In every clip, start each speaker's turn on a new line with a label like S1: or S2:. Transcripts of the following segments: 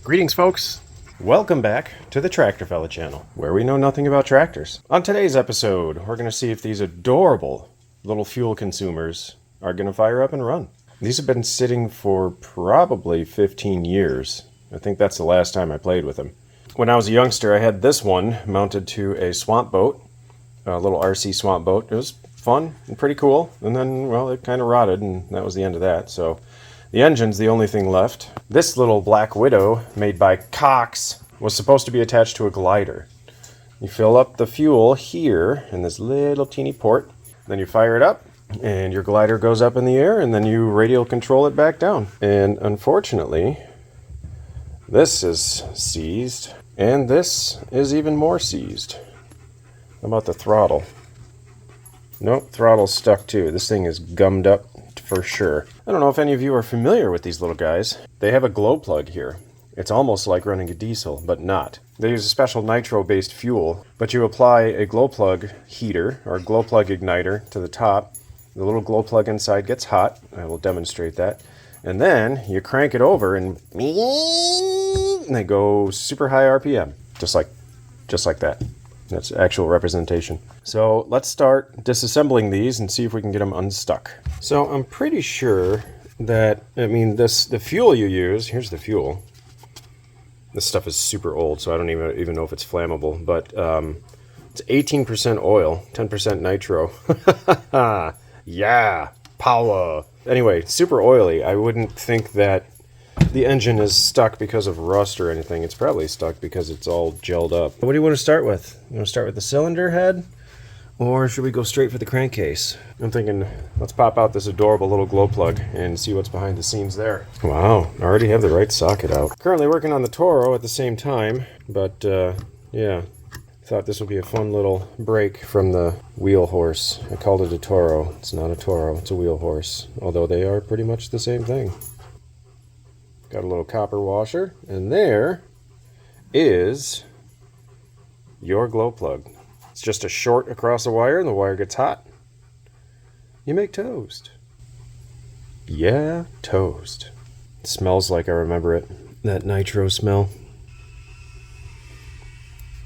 S1: Greetings, folks. Welcome back to the Tractor Fella channel, where we know nothing about tractors. On today's episode, we're going to see if these adorable little fuel consumers are going to fire up and run. These have been sitting for probably 15 years. I think that's the last time I played with them. When I was a youngster, I had this one mounted to a swamp boat, a little RC swamp boat. It was fun and pretty cool. And then, well, it kind of rotted, and that was the end of that. So the engine's the only thing left. This little Black Widow, made by Cox, was supposed to be attached to a glider. You fill up the fuel here in this little teeny port, then you fire it up, and your glider goes up in the air, and then you radial control it back down. And unfortunately, this is seized, and this is even more seized. How about the throttle? Nope, throttle's stuck too. This thing is gummed up for sure. I don't know if any of you are familiar with these little guys. They have a glow plug here. It's almost like running a diesel, but not. They use a special nitro-based fuel, but you apply a glow plug heater or glow plug igniter to the top. The little glow plug inside gets hot. I will demonstrate that. And then you crank it over and they go super high RPM, just like that. That's actual representation. So let's start disassembling these and see if we can get them unstuck. So I'm pretty sure that, the fuel you use, here's the fuel. This stuff is super old, so I don't even know if it's flammable, but it's 18% oil, 10% nitro. Yeah, power. Anyway, super oily. I wouldn't think that the engine is stuck because of rust or anything. It's probably stuck because it's all gelled up. What do you want to start with? You want to start with the cylinder head? Or should we go straight for the crankcase? I'm thinking, let's pop out this adorable little glow plug and see what's behind the scenes there. Wow, I already have the right socket out. Currently working on the Toro at the same time, but yeah. Thought this would be a fun little break from the wheel horse. I called it a Toro. It's not a Toro, it's a wheel horse. Although they are pretty much the same thing. Got a little copper washer, and there is your glow plug. It's just a short across the wire, and the wire gets hot. You make toast. Yeah, toast. It smells like I remember it. That nitro smell.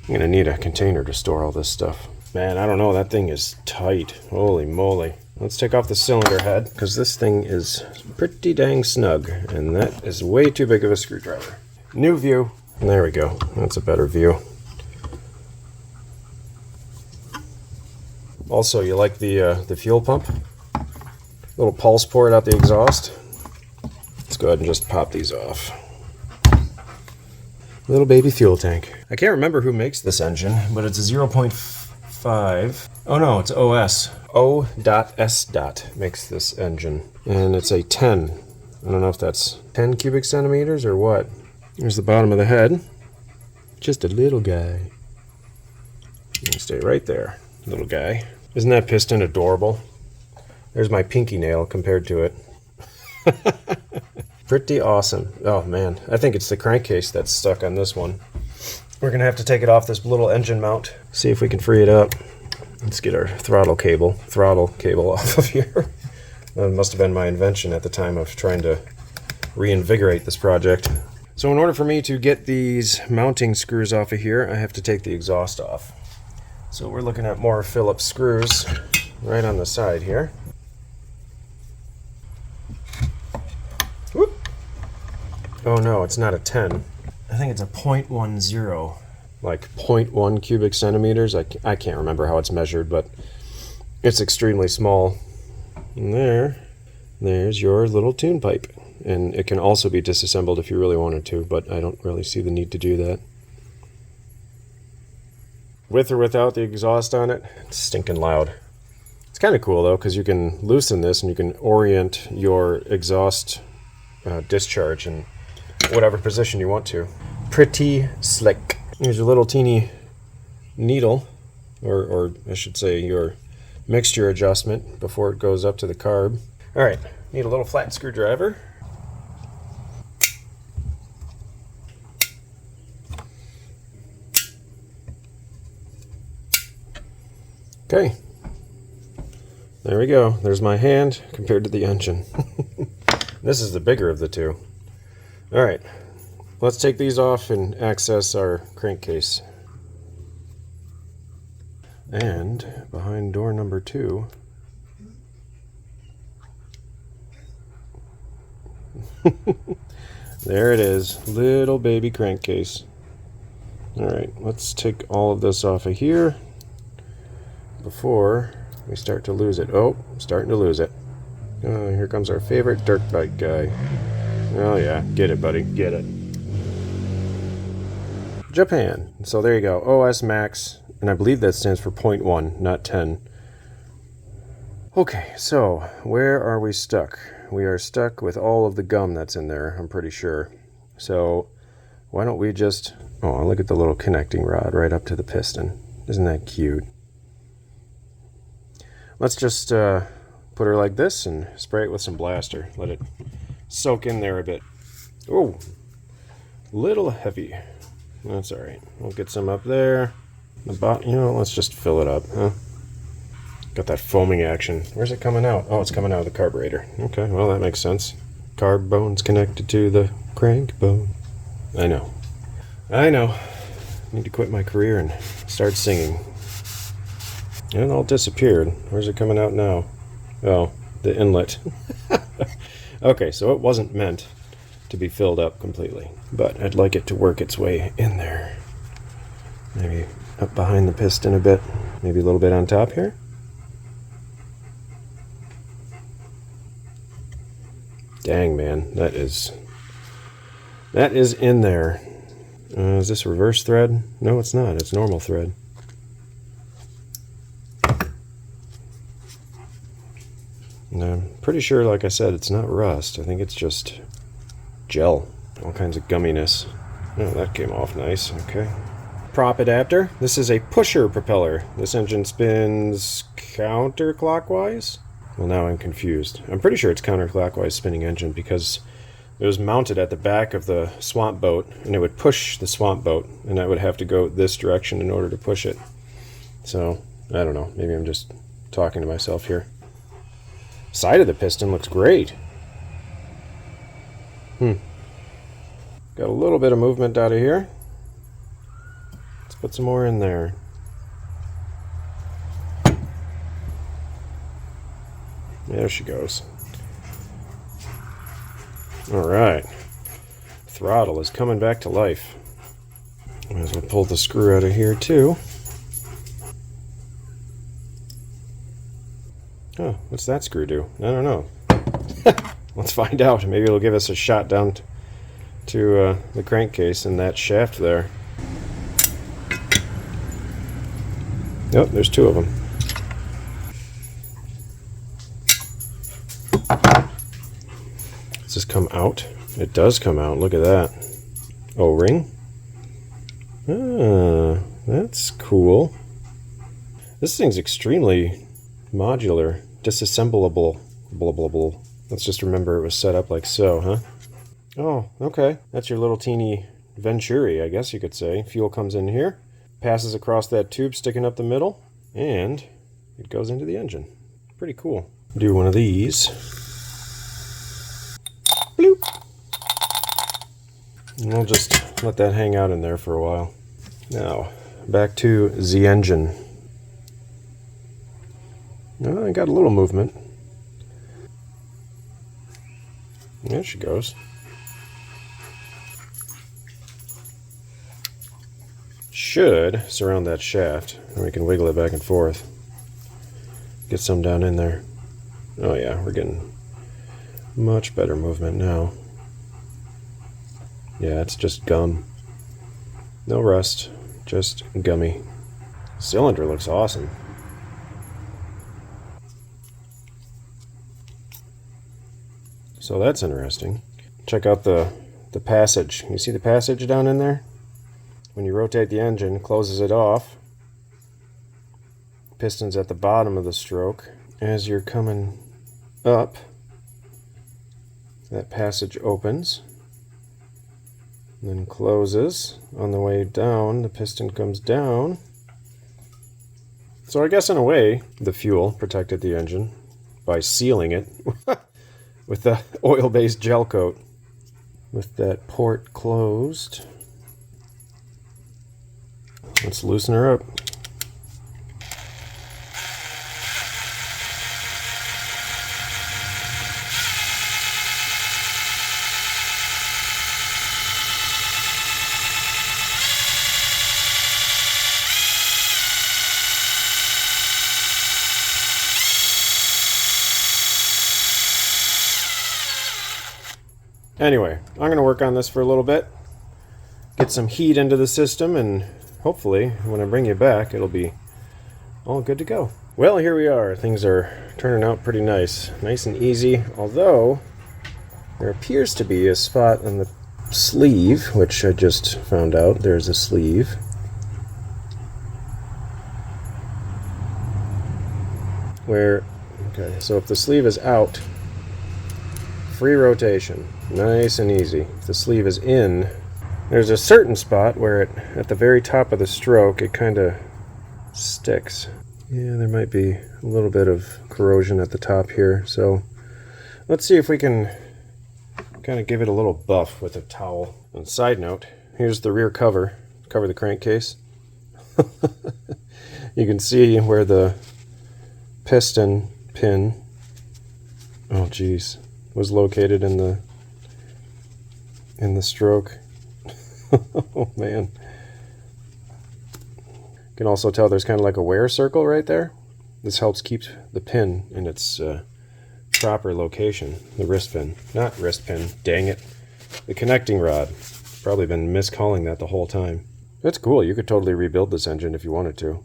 S1: I'm gonna need a container to store all this stuff. Man, I don't know, that thing is tight. Holy moly. Let's take off the cylinder head, because this thing is pretty dang snug, and that is way too big of a screwdriver. New view. There we go. That's a better view. Also, you like the fuel pump? Little pulse port out the exhaust. Let's go ahead and just pop these off. Little baby fuel tank. I can't remember who makes this engine, but it's a 0.5. Oh no, it's OS. O.S. makes this engine. And it's a 10. I don't know if that's 10 cubic centimeters or what. Here's the bottom of the head. Just a little guy. You can stay right there, little guy. Isn't that piston adorable? There's my pinky nail compared to it. Pretty awesome. Oh man, I think it's the crankcase that's stuck on this one. We're gonna have to take it off this little engine mount. See if we can free it up. Let's get our throttle cable off of here. That must have been my invention at the time of trying to reinvigorate this project. So in order for me to get these mounting screws off of here, I have to take the exhaust off. So we're looking at more Phillips screws right on the side here. Whoop. Oh no, it's not a 10. I think it's a 0.10. Like 0.1 cubic centimeters. I can't remember how it's measured, but it's extremely small. And there's your little tune pipe. And it can also be disassembled if you really wanted to, but I don't really see the need to do that. With or without the exhaust on it, it's stinking loud. It's kind of cool though, because you can loosen this and you can orient your exhaust discharge in whatever position you want to. Pretty slick. Here's your little teeny needle, or I should say your mixture adjustment before it goes up to the carb. All right, need a little flat screwdriver. Okay, there we go. There's my hand compared to the engine. This is the bigger of the two. All right, let's take these off and access our crankcase. And behind door number 2, there it is, little baby crankcase. Alright, let's take all of this off of here before we start to lose it. Oh, I'm starting to lose it. Here comes our favorite dirt bike guy. Oh yeah, get it, buddy, get it. Japan. So there you go, OS Max, and I believe that stands for 0.1, not 10. Okay, so where are we stuck? We are stuck with all of the gum that's in there, I'm pretty sure. So why don't we just... Oh, look at the little connecting rod right up to the piston. Isn't that cute? Let's just put her like this and spray it with some blaster. Let it soak in there a bit. Oh, little heavy. That's all right. We'll get some up there. The bottom, let's just fill it up, huh? Got that foaming action. Where's it coming out? Oh, it's coming out of the carburetor. Okay, well, that makes sense. Carb bone's connected to the crank bone. I know. Need to quit my career and start singing. And it all disappeared. Where's it coming out now? Oh, the inlet. Okay, so it wasn't meant to be filled up completely, but I'd like it to work its way in there. Maybe up behind the piston a bit. Maybe a little bit on top here. Dang, man, that is in there. Is this reverse thread? No, it's not. It's normal thread. And I'm pretty sure, like I said, it's not rust. I think it's just gel. All kinds of gumminess. Oh, that came off nice. Okay. Prop adapter. This is a pusher propeller. This engine spins counterclockwise. Well, now I'm confused. I'm pretty sure it's counterclockwise spinning engine because it was mounted at the back of the swamp boat, and it would push the swamp boat, and I would have to go this direction in order to push it. So, I don't know. Maybe I'm just talking to myself here. Side of the piston looks great. Got a little bit of movement out of here. Let's put some more in there. There she goes. Alright. Throttle is coming back to life. Might as well pull the screw out of here too. Oh, what's that screw do? I don't know. Let's find out. Maybe it'll give us a shot down to the crankcase and that shaft there. Yep, there's 2 of them. Does this come out? It does come out. Look at that. O-ring. Ah, that's cool. This thing's extremely modular. Disassemblable. Blah, blah, blah. Let's just remember it was set up like so, huh? Oh, okay. That's your little teeny Venturi, I guess you could say. Fuel comes in here, passes across that tube sticking up the middle, and it goes into the engine. Pretty cool. Do one of these. Bloop. And we'll just let that hang out in there for a while. Now, back to the engine. Oh, I got a little movement. There she goes. Should surround that shaft, and we can wiggle it back and forth. Get some down in there. Oh yeah, we're getting much better movement now. Yeah, it's just gum. No rust, just gummy. Cylinder looks awesome. So that's interesting. Check out the passage. You see the passage down in there? When you rotate the engine, it closes it off. Piston's at the bottom of the stroke. As you're coming up, that passage opens, then closes. On the way down, the piston comes down. So I guess in a way, the fuel protected the engine by sealing it with the oil-based gel coat. with that port closed. Let's loosen her up. Anyway, I'm going to work on this for a little bit, get some heat into the system, and hopefully when I bring you back it'll be all good to go. Well, here we are. Things are turning out pretty nice and easy, although there appears to be a spot on the sleeve, which I just found out there's a sleeve. Okay, so if the sleeve is out, free rotation, nice and easy. If the sleeve is in, there's a certain spot where at the very top of the stroke, it kind of sticks. Yeah, there might be a little bit of corrosion at the top here, so let's see if we can kind of give it a little buff with a towel. And side note, here's the rear cover the crankcase. You can see where the piston pin, oh geez, was located in the stroke. Oh man. You can also tell there's kind of like a wear circle right there. This helps keep the pin in its proper location. The wrist pin. Not wrist pin, dang it. The connecting rod. Probably been miscalling that the whole time. That's cool. You could totally rebuild this engine if you wanted to.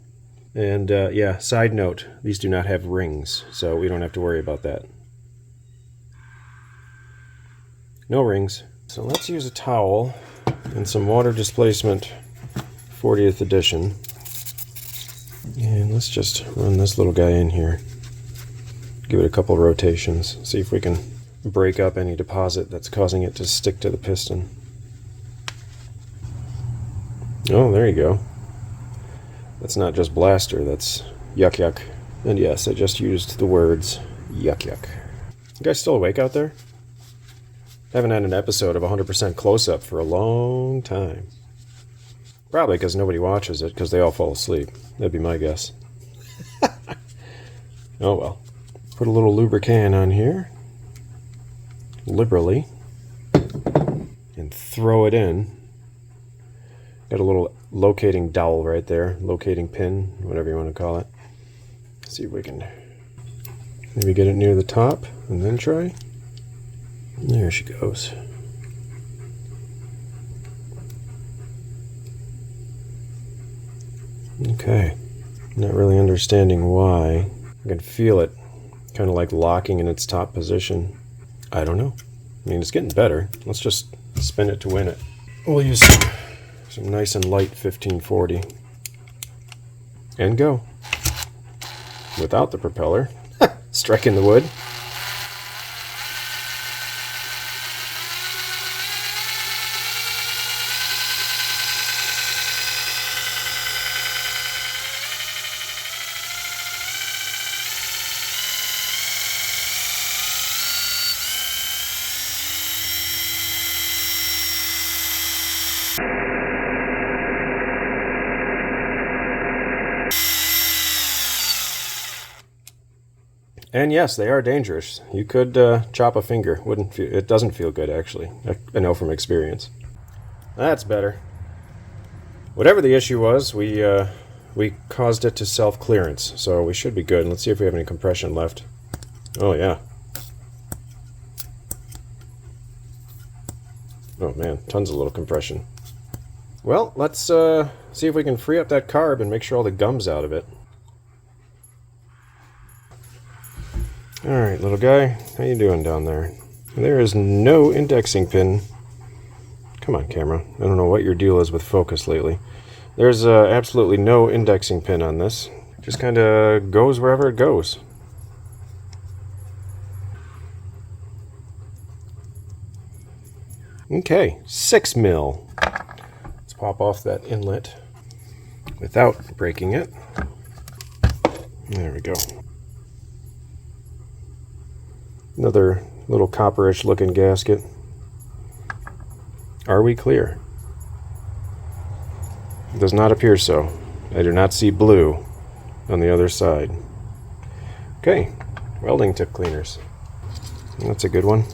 S1: And yeah, side note, these do not have rings, so we don't have to worry about that. No rings. So let's use a towel and some water displacement 40th edition. And let's just run this little guy in here. Give it a couple rotations. See if we can break up any deposit that's causing it to stick to the piston. Oh, there you go. That's not just blaster, that's yuck yuck. And yes, I just used the words yuck yuck. You guys still awake out there? Haven't had an episode of 100% close-up for a long time. Probably because nobody watches it, because they all fall asleep. That'd be my guess. Oh well. Put a little lubricant on here. Liberally. And throw it in. Got a little locating dowel right there. Locating pin, whatever you want to call it. See if we can maybe get it near the top, and then try. There she goes. Okay. Not really understanding why. I can feel it kind of like locking in its top position. I don't know. I mean, it's getting better. Let's just spin it to win it. We'll use some nice and light 1540. And go. Without the propeller. Striking the wood. And yes, they are dangerous. You could chop a finger. It doesn't feel good, actually. I know from experience. That's better. Whatever the issue was, we caused it to self-clearance, so we should be good. Let's see if we have any compression left. Oh, yeah. Oh, man, tons of little compression. Well, let's see if we can free up that carb and make sure all the gum's out of it. Alright, little guy, how you doing down there? There is no indexing pin. Come on, camera. I don't know what your deal is with focus lately. There's absolutely no indexing pin on this. It just kind of goes wherever it goes. Okay, 6 mil. Let's pop off that inlet without breaking it. There we go. Another little copperish looking gasket. Are we clear? It does not appear so. I do not see blue on the other side. Okay, welding tip cleaners. That's a good one.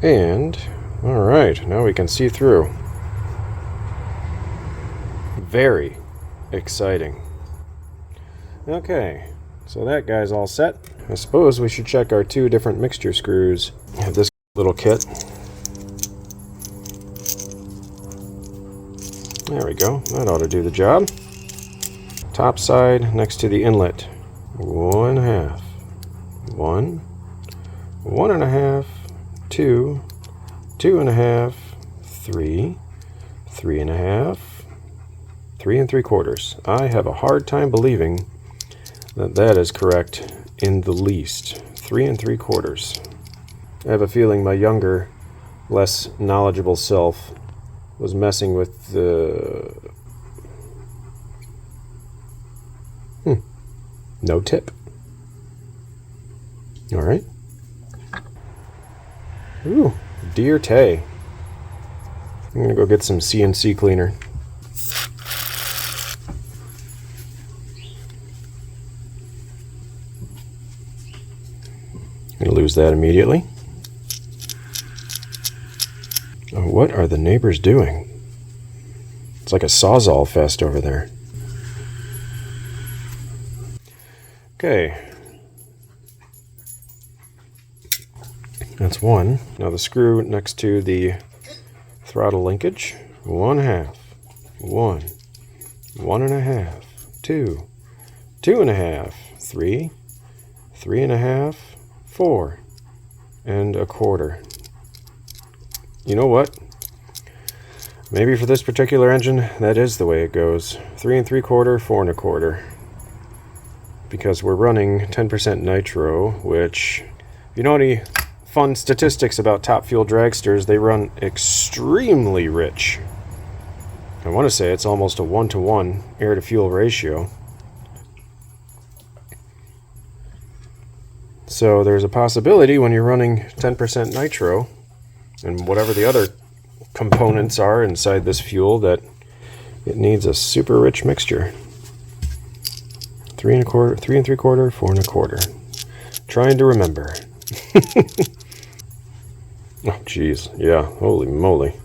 S1: And, alright, now we can see through. Very exciting. Okay, so that guy's all set. I suppose we should check our 2 different mixture screws. I have this little kit. There we go, that ought to do the job. Top side next to the inlet. 1/2. 1, 1.5, 2, 2.5, 3, 3.5, 3 3/4. I have a hard time believing that that is correct in the least. 3 3/4. I have a feeling my younger, less knowledgeable self was messing with the no tip. All right. Ooh, deer tay. I'm gonna go get some CNC cleaner. Gonna lose that immediately. Oh, what are the neighbors doing? It's like a Sawzall fest over there. Okay. That's one. Now the screw next to the throttle linkage. 1/2. 1. 1.5. 2. 2.5. 3. 3.5. 4. And 1/4. You know what? Maybe for this particular engine, that is the way it goes. 3 3/4, 4 1/4. Because we're running 10% nitro, which, if you know any fun statistics about top fuel dragsters, they run extremely rich. I want to say it's almost a 1-to-1 air to fuel ratio. So there's a possibility when you're running 10% nitro and whatever the other components are inside this fuel that it needs a super rich mixture. 3 1/4, 3 3/4, 4 1/4. Trying to remember. Oh, jeez. Yeah, holy moly.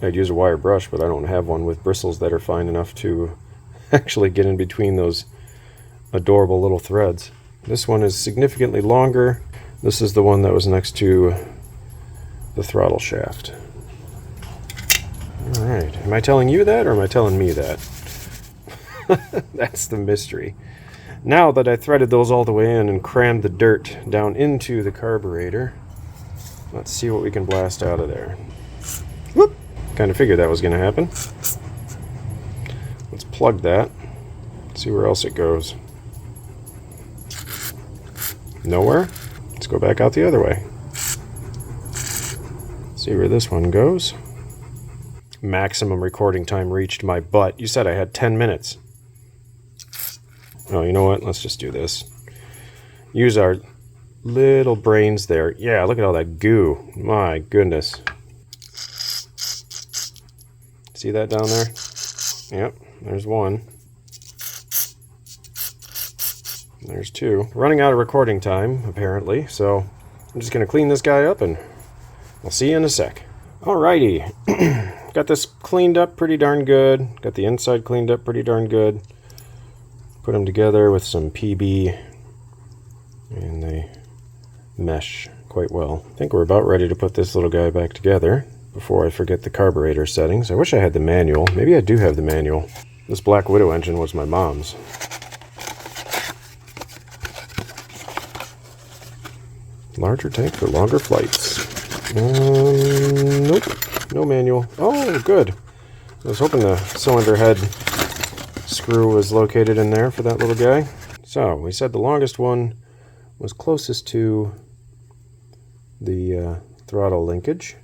S1: I'd use a wire brush, but I don't have one with bristles that are fine enough to actually get in between those adorable little threads. This one is significantly longer. This is the one that was next to the throttle shaft. All right. Am I telling you that, or am I telling me that? That's the mystery. Now that I threaded those all the way in and crammed the dirt down into the carburetor, let's see what we can blast out of there. Whoop! Kind of figured that was going to happen. Let's plug that. See where else it goes. Nowhere? Let's go back out the other way. See where this one goes. Maximum recording time reached, my butt. You said I had 10 minutes. Oh, you know what? Let's just do this. Use our little brains there. Yeah, look at all that goo. My goodness. See that down there? Yep, there's one. There's 2. Running out of recording time, apparently, so I'm just going to clean this guy up and I'll see you in a sec. Alrighty. Got this cleaned up pretty darn good. Got the inside cleaned up pretty darn good. Put them together with some PB and they mesh quite well. I think we're about ready to put this little guy back together before I forget the carburetor settings. I wish I had the manual. Maybe I do have the manual. This Black Widow engine was my mom's. Larger tank for longer flights. Nope, no manual. Oh, good. I was hoping the cylinder head screw was located in there for that little guy. So, we said the longest one was closest to the throttle linkage.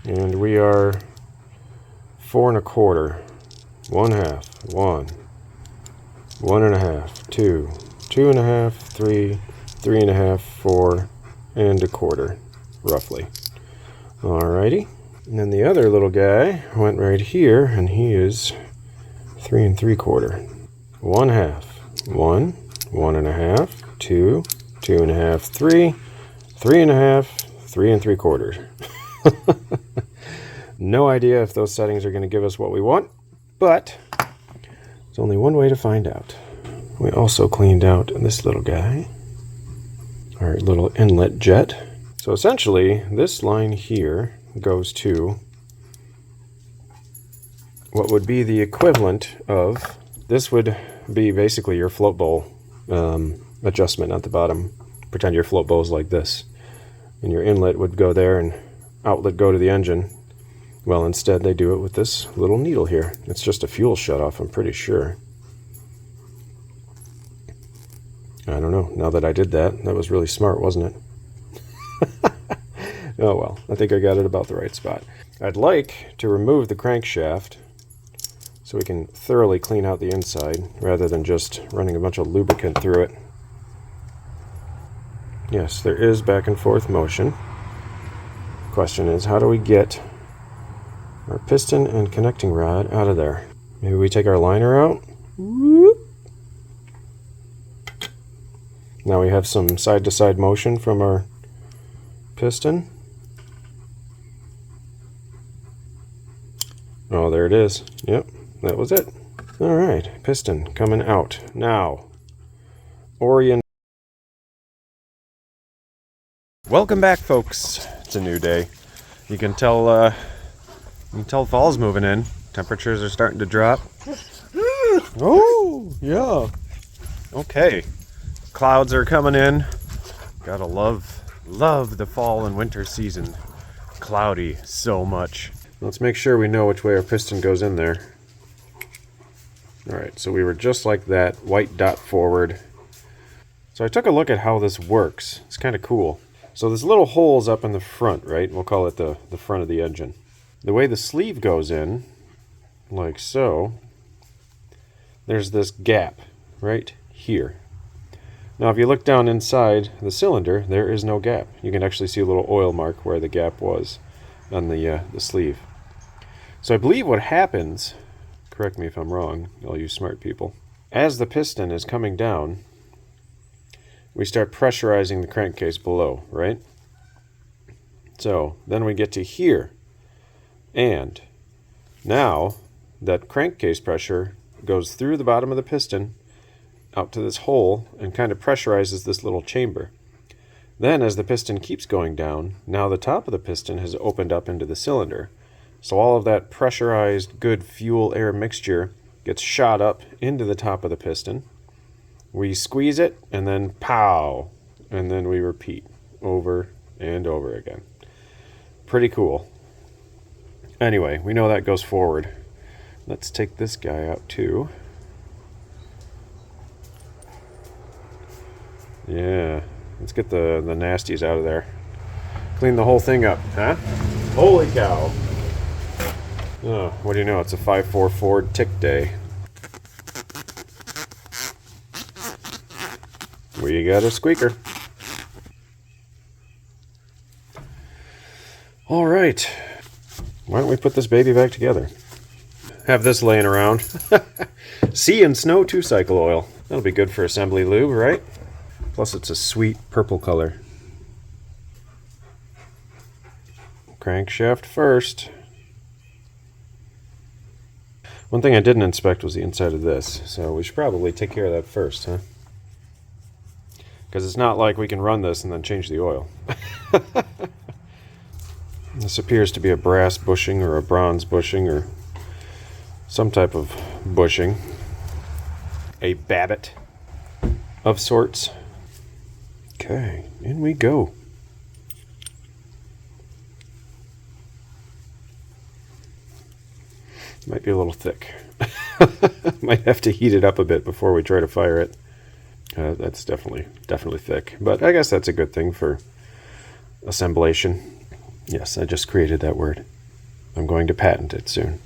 S1: And we are 4 1/4. 1/2. 1. 1.5, 2, 2.5, 3, 3.5, 4, and a quarter, roughly. Alrighty. And then the other little guy went right here, and he is 3 3/4. 1/2. 1, 1.5, 2, 2.5, 3, 3.5, 3 3/4. No idea if those settings are going to give us what we want, but there's only one way to find out. We also cleaned out this little guy, our little inlet jet. So essentially, this line here goes to what would be the equivalent of, this would be basically your float bowl adjustment at the bottom. Pretend your float bowl is like this, and your inlet would go there and outlet go to the engine. Well, instead they do it with this little needle here. It's just a fuel shutoff, I'm pretty sure. I don't know. Now that I did that, that was really smart, wasn't it? Oh well, I think I got it about the right spot. I'd like to remove the crankshaft so we can thoroughly clean out the inside rather than just running a bunch of lubricant through it. Yes, there is back and forth motion. Question is, how do we get our piston and connecting rod out of there? Maybe we take our liner out. Whoop. Now we have some side-to-side motion from our piston. Oh, there it is. Yep, that was it. All right, piston coming out. Now, orient. Welcome back, folks. It's a new day. You can tell fall's moving in. Temperatures are starting to drop. Oh, yeah. Okay. Clouds are coming in. Gotta love the fall and winter season. Cloudy so much. Let's make sure we know which way our piston goes in there. Alright, so we were just like that, white dot forward. So I took a look at how this works. It's kind of cool. So there's little holes up in the front, right? We'll call it the front of the engine. The way the sleeve goes in, like so, there's this gap right here. Now if you look down inside the cylinder, there is no gap. You can actually see a little oil mark where the gap was on the sleeve. So I believe what happens, correct me if I'm wrong, all you smart people, as the piston is coming down, we start pressurizing the crankcase below, right? So then we get to here, and now that crankcase pressure goes through the bottom of the piston out to this hole and kind of pressurizes this little chamber. Then as the piston keeps going down, now the top of the piston has opened up into the cylinder. So all of that pressurized good fuel air mixture gets shot up into the top of the piston. We squeeze it, and then pow, and then we repeat over and over again. Pretty cool. Anyway, we know that goes forward. Let's take this guy out too. Yeah, let's get the nasties out of there. Clean the whole thing up, huh? Holy cow. Oh, what do you know? It's a 5.4 Ford tick day. We got a squeaker. All right. Why don't we put this baby back together? Have this laying around. Sea and Snow 2-cycle oil. That'll be good for assembly lube, right? Plus it's a sweet purple color. Crankshaft first. One thing I didn't inspect was the inside of this, so we should probably take care of that first, huh? Because it's not like we can run this and then change the oil. This appears to be a brass bushing or a bronze bushing or some type of bushing. A babbitt of sorts. Okay, in we go. Might be a little thick. Might have to heat it up a bit before we try to fire it. That's definitely thick, but I guess that's a good thing for assemblation. Yes, I just created that word. I'm going to patent it soon.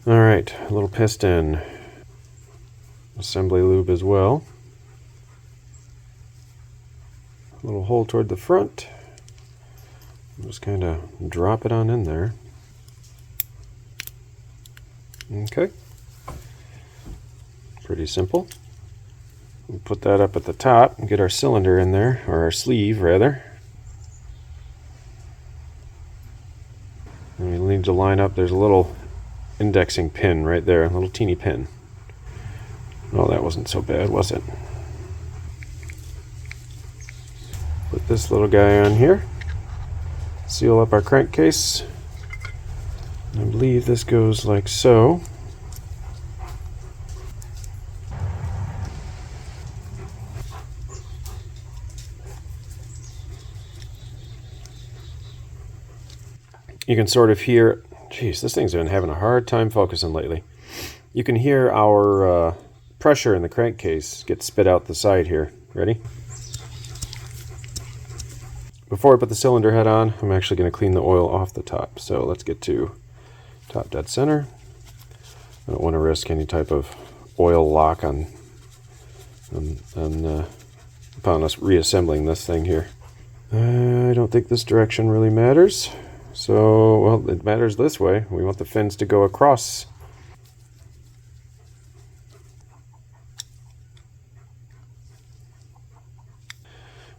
S1: All right, a little piston. assembly lube as well. A little hole toward the front. Just kind of drop it on in there. Okay. Pretty simple. We'll put that up at the top and get our cylinder in there, or our sleeve rather. And we need to line up, there's a little indexing pin right there, a little teeny pin. Oh, that wasn't so bad, was it? Put this little guy on here. Seal up our crankcase. I believe this goes like so. You can sort of hear, geez, this thing's been having a hard time focusing lately. You can hear our pressure in the crankcase get spit out the side here. Ready? Before I put the cylinder head on, I'm actually going to clean the oil off the top. So let's get to top dead center. I don't want to risk any type of oil lock upon us reassembling this thing here. I don't think this direction really matters. So, well, it matters this way. We want the fins to go across.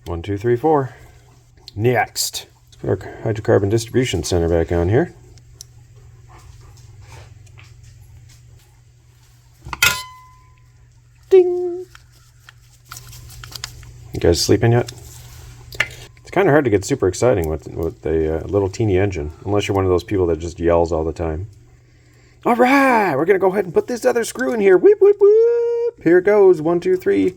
S1: One, two, three, four. Next, let's put our hydrocarbon distribution center back on here. Ding! You guys sleeping yet? It's kind of hard to get super exciting with a little teeny engine, unless you're one of those people that just yells all the time. All right, we're going to go ahead and put this other screw in here. Whoop, whoop, whoop. Here it goes. 1, 2, 3.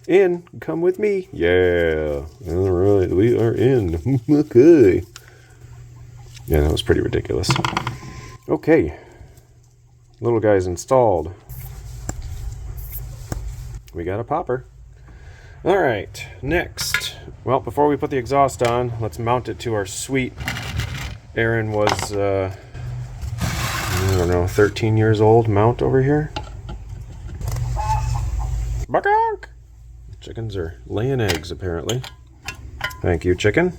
S1: In. Come with me. Yeah. All right, we are in. Okay. Yeah, that was pretty ridiculous. Okay. Little guy's installed. We got a popper. All right, next. Well, before we put the exhaust on, let's mount it to our suite. Aaron was, I don't know, 13 years old mount over here. Bark! Chickens are laying eggs, apparently. Thank you, chicken.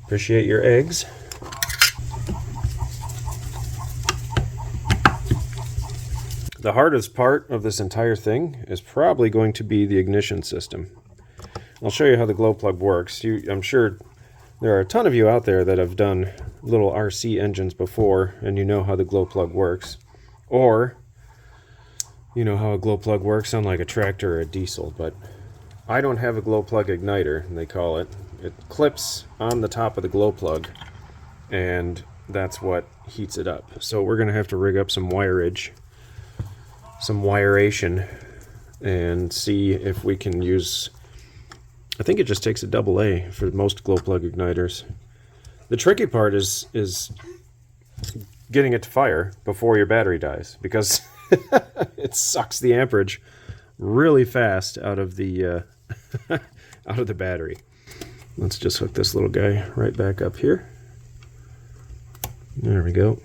S1: Appreciate your eggs. The hardest part of this entire thing is probably going to be the ignition system. I'll show you how the glow plug works. I'm sure there are a ton of you out there that have done little RC engines before, and you know how the glow plug works. Or you know how a glow plug works on like a tractor or a diesel, but I don't have a glow plug igniter, they call it. It clips on the top of the glow plug, and that's what heats it up. So we're going to have to rig up some wireage, some wiration, and see if we can use, I think it just takes a AA for most glow plug igniters. The tricky part is getting it to fire before your battery dies, because it sucks the amperage really fast out of the out of the battery. Let's just hook this little guy right back up here. There we go.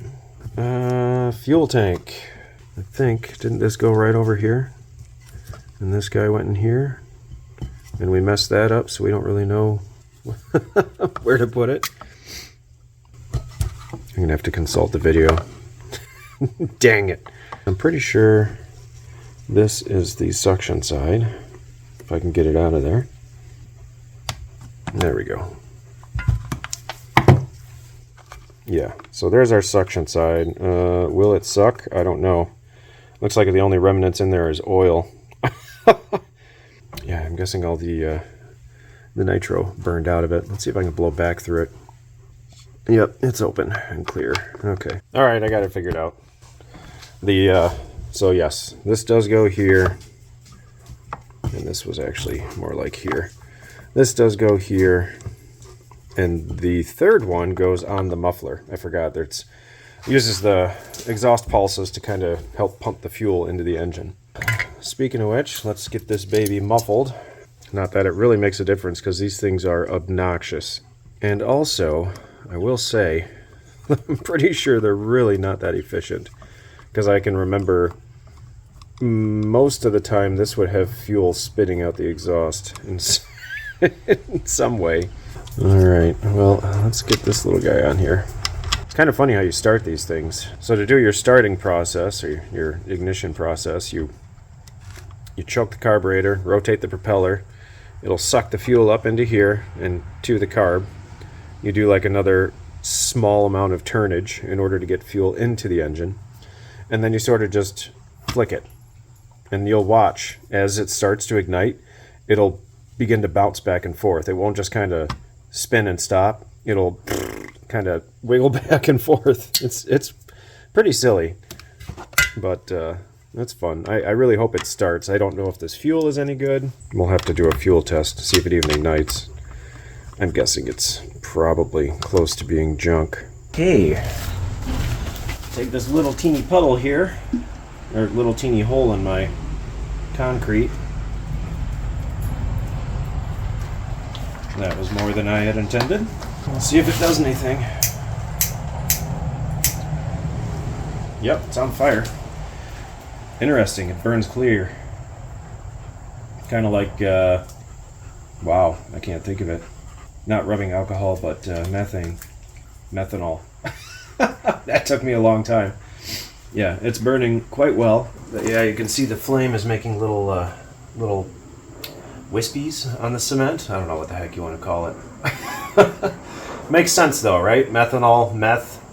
S1: Fuel tank. I think, didn't this go right over here? And this guy went in here. And we messed that up, so we don't really know where to put it. I'm going to have to consult the video. Dang it. I'm pretty sure this is the suction side. If I can get it out of there. There we go. Yeah, so there's our suction side. Will it suck? I don't know. Looks like the only remnants in there is oil. Yeah, I'm guessing all the nitro burned out of it. Let's see if I can blow back through it. Yep, it's open and clear. Okay. All right, I got it figured out. So yes, this does go here. And this was actually more like here. This does go here. And the third one goes on the muffler. I forgot. It uses the exhaust pulses to kind of help pump the fuel into the engine. Speaking of which, let's get this baby muffled. Not that it really makes a difference, because these things are obnoxious. And also, I will say, I'm pretty sure they're really not that efficient. Because I can remember most of the time this would have fuel spitting out the exhaust in, in some way. Alright, well, let's get this little guy on here. It's kind of funny how you start these things. So to do your starting process, or your ignition process, you choke the carburetor, rotate the propeller. It'll suck the fuel up into here and to the carb. You do like another small amount of turnage in order to get fuel into the engine. And then you sort of just flick it. And you'll watch as it starts to ignite, it'll begin to bounce back and forth. It won't just kind of spin and stop. It'll kind of wiggle back and forth. It's pretty silly, but that's fun. I really hope it starts. I don't know if this fuel is any good. We'll have to do a fuel test to see if it even ignites. I'm guessing it's probably close to being junk. Okay, take this little teeny puddle here, or little teeny hole in my concrete. That was more than I had intended. We'll see if it does anything. Yep, it's on fire. Interesting, it burns clear. Kind of like, wow, I can't think of it. Not rubbing alcohol, but methane. Methanol. That took me a long time. Yeah, it's burning quite well. But yeah, you can see the flame is making little wispies on the cement. I don't know what the heck you want to call it. Makes sense though, right? Methanol, meth,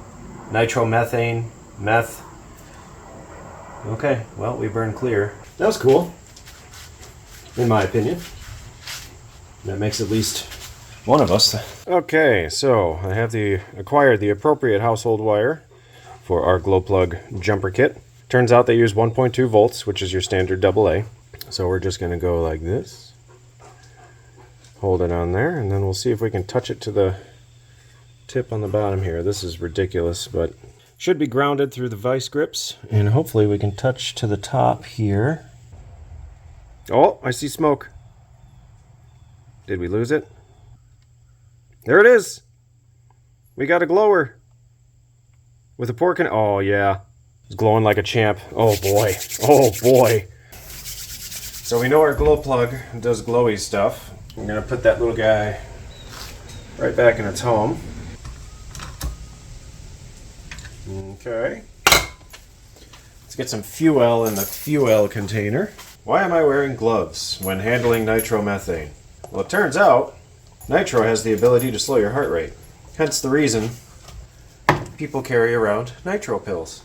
S1: nitromethane, meth. Okay, well, we burned clear. That was cool, in my opinion. That makes at least one of us. Okay, so I have acquired the appropriate household wire for our glow plug jumper kit. Turns out they use 1.2 volts, which is your standard AA. So we're just going to go like this. Hold it on there, and then we'll see if we can touch it to the tip on the bottom here. This is ridiculous, but should be grounded through the vice grips, and hopefully we can touch to the top here. Oh, I see smoke. Did we lose it? There it is. We got a glower with a pork in it. Oh yeah, it's glowing like a champ. Oh boy, oh boy. So we know our glow plug does glowy stuff. I'm gonna put that little guy right back in its home. Okay. Let's get some fuel in the fuel container. Why am I wearing gloves when handling nitromethane? Well, it turns out nitro has the ability to slow your heart rate. Hence the reason people carry around nitro pills.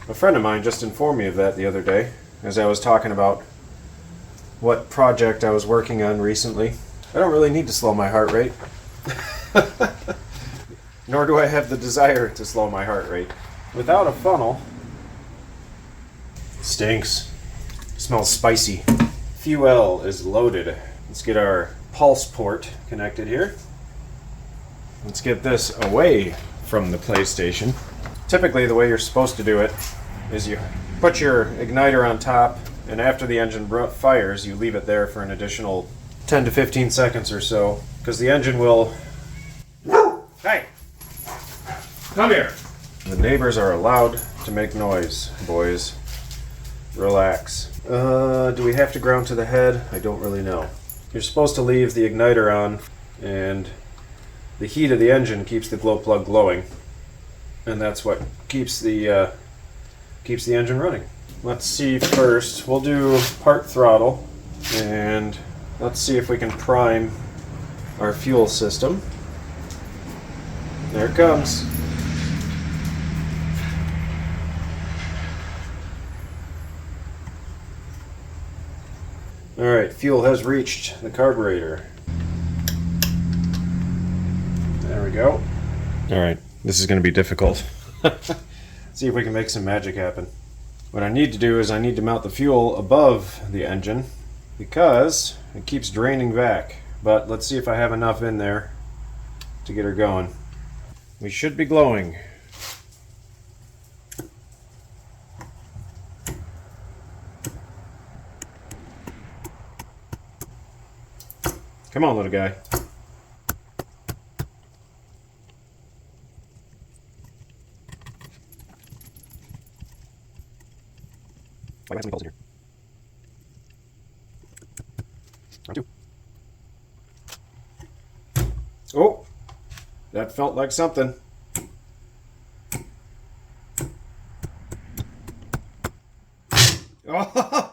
S1: A friend of mine just informed me of that the other day as I was talking about what project I was working on recently. I don't really need to slow my heart rate. Nor do I have the desire to slow my heart rate. Without a funnel, stinks. Smells spicy. Fuel is loaded. Let's get our pulse port connected here. Let's get this away from the PlayStation. Typically the way you're supposed to do it is you put your igniter on top, and after the engine fires, you leave it there for an additional 10 to 15 seconds or so, because the engine will... Hey! Come here! The neighbors are allowed to make noise, boys. Relax. Do we have to ground to the head? I don't really know. You're supposed to leave the igniter on, and the heat of the engine keeps the glow plug glowing, and that's what keeps the engine running. Let's see first. We'll do part throttle, and let's see if we can prime our fuel system. There it comes. Alright, fuel has reached the carburetor. There we go. Alright, this is going to be difficult. See if we can make some magic happen. What I need to do is I need to mount the fuel above the engine because it keeps draining back. But let's see if I have enough in there to get her going. We should be glowing. Come on, little guy. Oh, that felt like something. Oh,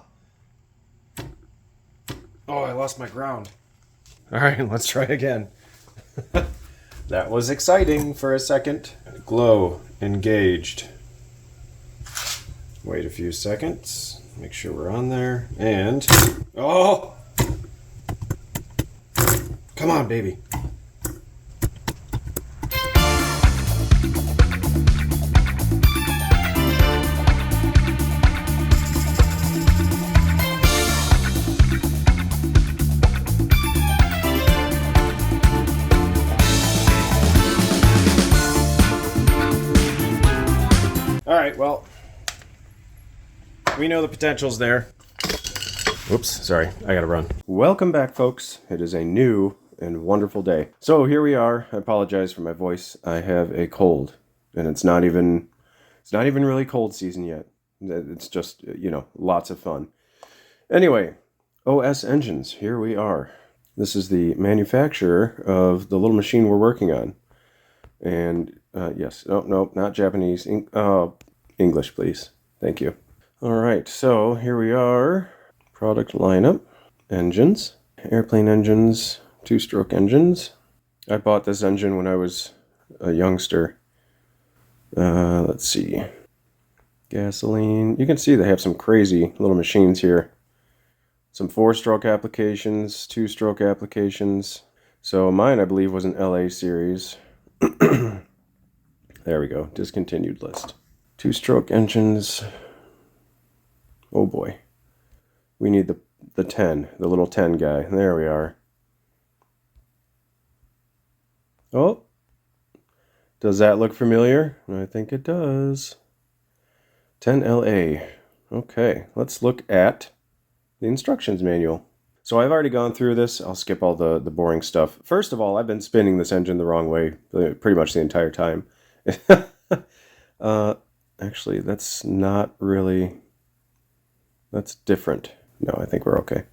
S1: I lost my ground. All right, let's try again. That was exciting for a second. Glow engaged. Wait a few seconds. Make sure we're on there. And oh, come on, baby. All right, well, we know the potential's there. Oops, sorry, I gotta run. Welcome back, folks. It is a new and wonderful day. So here we are. I apologize for my voice. I have a cold, and it's not even really cold season yet. It's just, lots of fun. Anyway, OS Engines, here we are. This is the manufacturer of the little machine we're working on. And yes, no, not Japanese. English, please. Thank you. All right, so here we are. Product lineup, engines, airplane engines, two-stroke engines. I bought this engine when I was a youngster. Let's see. Gasoline. You can see they have some crazy little machines here. Some four-stroke applications, two-stroke applications. So mine, I believe, was an LA series. There we go. Discontinued list. Two-stroke engines. Oh boy. We need the 10, the little 10 guy. There we are. Oh. Does that look familiar? I think it does. 10LA. Okay, let's look at the instructions manual. So I've already gone through this. I'll skip all the boring stuff. First of all, I've been spinning this engine the wrong way pretty much the entire time. Actually, that's not really... That's different. No, I think we're okay.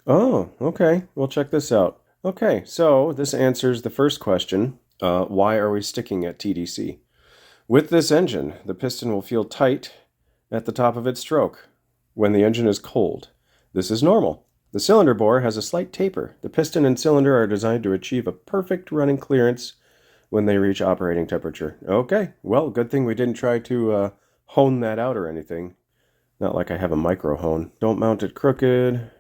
S1: Oh, okay. Well, check this out. Okay, so this answers the first question. Why are we sticking at TDC? With this engine, the piston will feel tight at the top of its stroke when the engine is cold. This is normal. The cylinder bore has a slight taper. The piston and cylinder are designed to achieve a perfect running clearance when they reach operating temperature. Okay, well, good thing we didn't try to hone that out or anything. Not like I have a micro hone. Don't mount it crooked.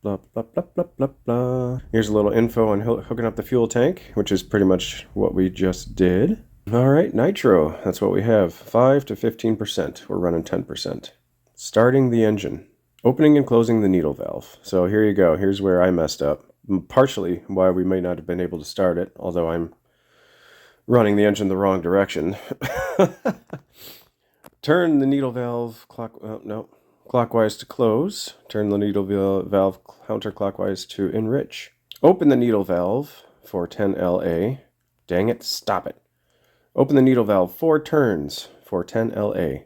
S1: Blah, blah, blah, blah, blah, blah. Here's a little info on hooking up the fuel tank, which is pretty much what we just did. All right, nitro. That's what we have. 5 to 15%. We're running 10%. Starting the engine. Opening and closing the needle valve. So here you go. Here's where I messed up. Partially why we may not have been able to start it, although I'm running the engine the wrong direction. Turn the needle valve clockwise to close. Turn the needle valve counterclockwise to enrich. Open the needle valve for 10LA. Dang it, stop it. Open the needle valve 4 turns for 10LA.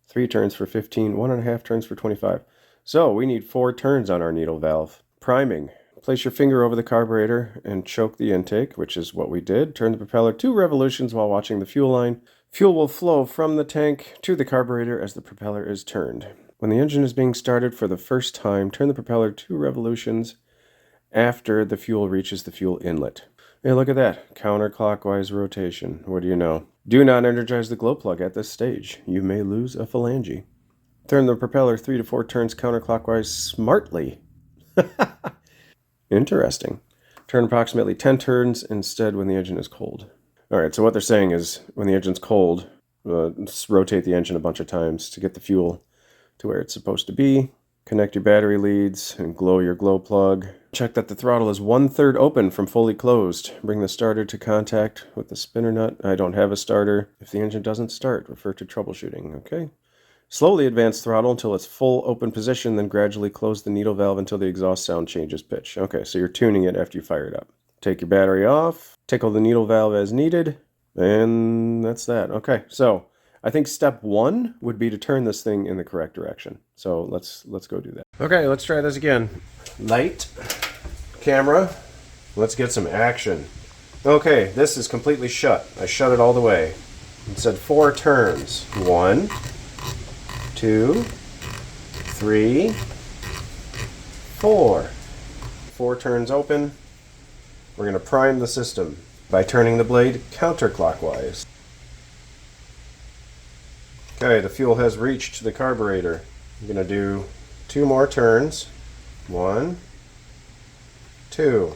S1: 3 turns for 15, 1.5 turns for 25. So we need 4 turns on our needle valve. Priming. Place your finger over the carburetor and choke the intake, which is what we did. Turn the propeller 2 revolutions while watching the fuel line. Fuel will flow from the tank to the carburetor as the propeller is turned. When the engine is being started for the first time, turn the propeller 2 revolutions after the fuel reaches the fuel inlet. Hey, look at that. Counterclockwise rotation. What do you know? Do not energize the glow plug at this stage. You may lose a phalange. Turn the propeller 3 to 4 turns counterclockwise smartly. Interesting. Turn approximately 10 turns instead when the engine is cold. All right, so what they're saying is when the engine's cold, rotate the engine a bunch of times to get the fuel to where it's supposed to be. Connect your battery leads and glow your glow plug. Check that the throttle is 1/3 open from fully closed. Bring the starter to contact with the spinner nut. I don't have a starter. If the engine doesn't start, refer to troubleshooting, okay? Slowly advance throttle until it's full open position, then gradually close the needle valve until the exhaust sound changes pitch. Okay, so you're tuning it after you fire it up. Take your battery off, tickle the needle valve as needed, and that's that. Okay, so I think step 1 would be to turn this thing in the correct direction. So let's go do that. Okay, let's try this again. Light. Camera. Let's get some action. Okay, this is completely shut. I shut it all the way. It said 4 turns. 1, 2, 3, 4. 4 turns open. We're going to prime the system by turning the blade counterclockwise. Okay, the fuel has reached the carburetor. I'm going to do 2 more turns. 1, 2.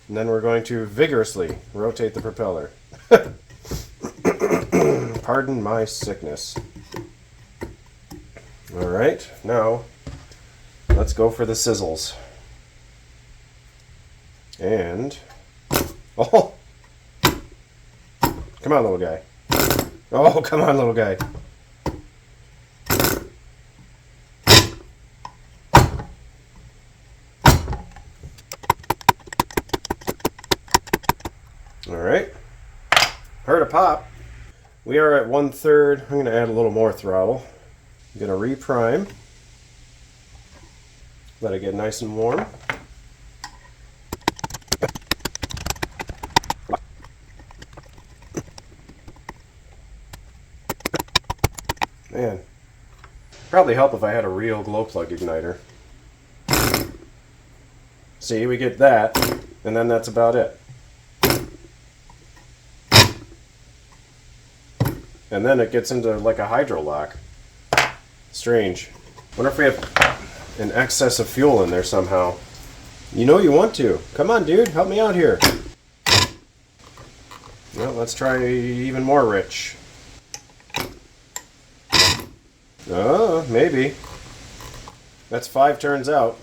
S1: And then we're going to vigorously rotate the propeller. Pardon my sickness. Alright, now let's go for the sizzles. And... oh! Come on, little guy. Oh, come on, little guy. Alright. Heard a pop. We are at 1/3. I'm going to add a little more throttle. I'm going to reprime. Let it get nice and warm. Man, probably help if I had a real glow plug igniter. See, we get that, and then that's about it. And then it gets into like a hydro lock. Strange. Wonder if we have an excess of fuel in there somehow. You know you want to. Come on, dude, help me out here. Well, let's try even more rich. Oh, maybe. That's 5 turns out.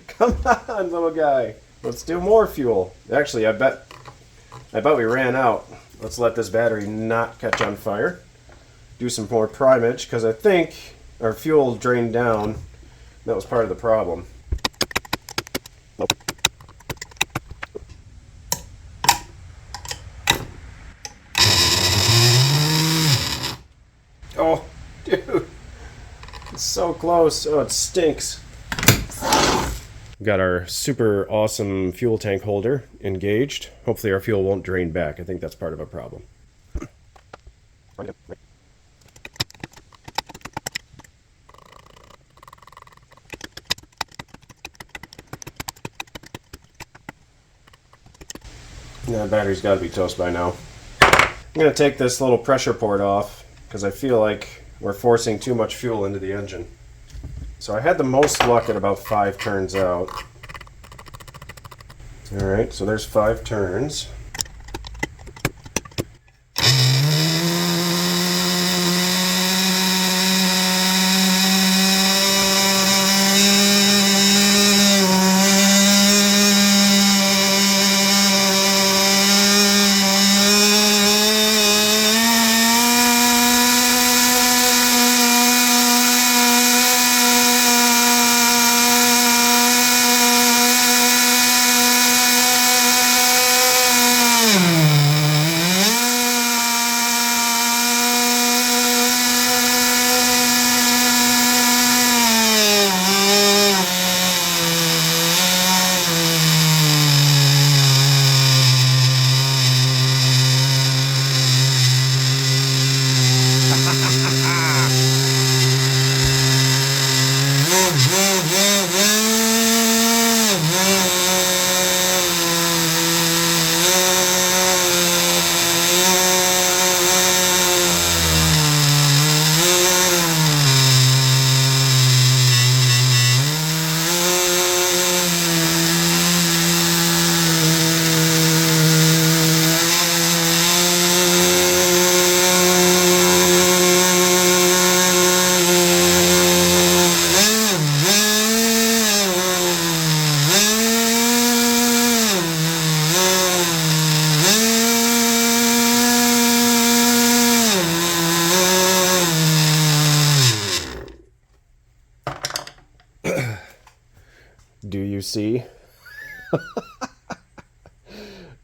S1: Come on, little guy. Let's do more fuel. Actually, I bet we ran out. Let's let this battery not catch on fire. Do some more primage, because I think our fuel drained down. That was part of the problem. Oh, dude. It's so close. Oh, it stinks. Got our super awesome fuel tank holder engaged. Hopefully our fuel won't drain back. I think that's part of a problem. Yeah, the battery's got to be toast by now. I'm going to take this little pressure port off because I feel like we're forcing too much fuel into the engine. So I had the most luck at about 5 turns out. Alright, so there's 5 turns. Do you see?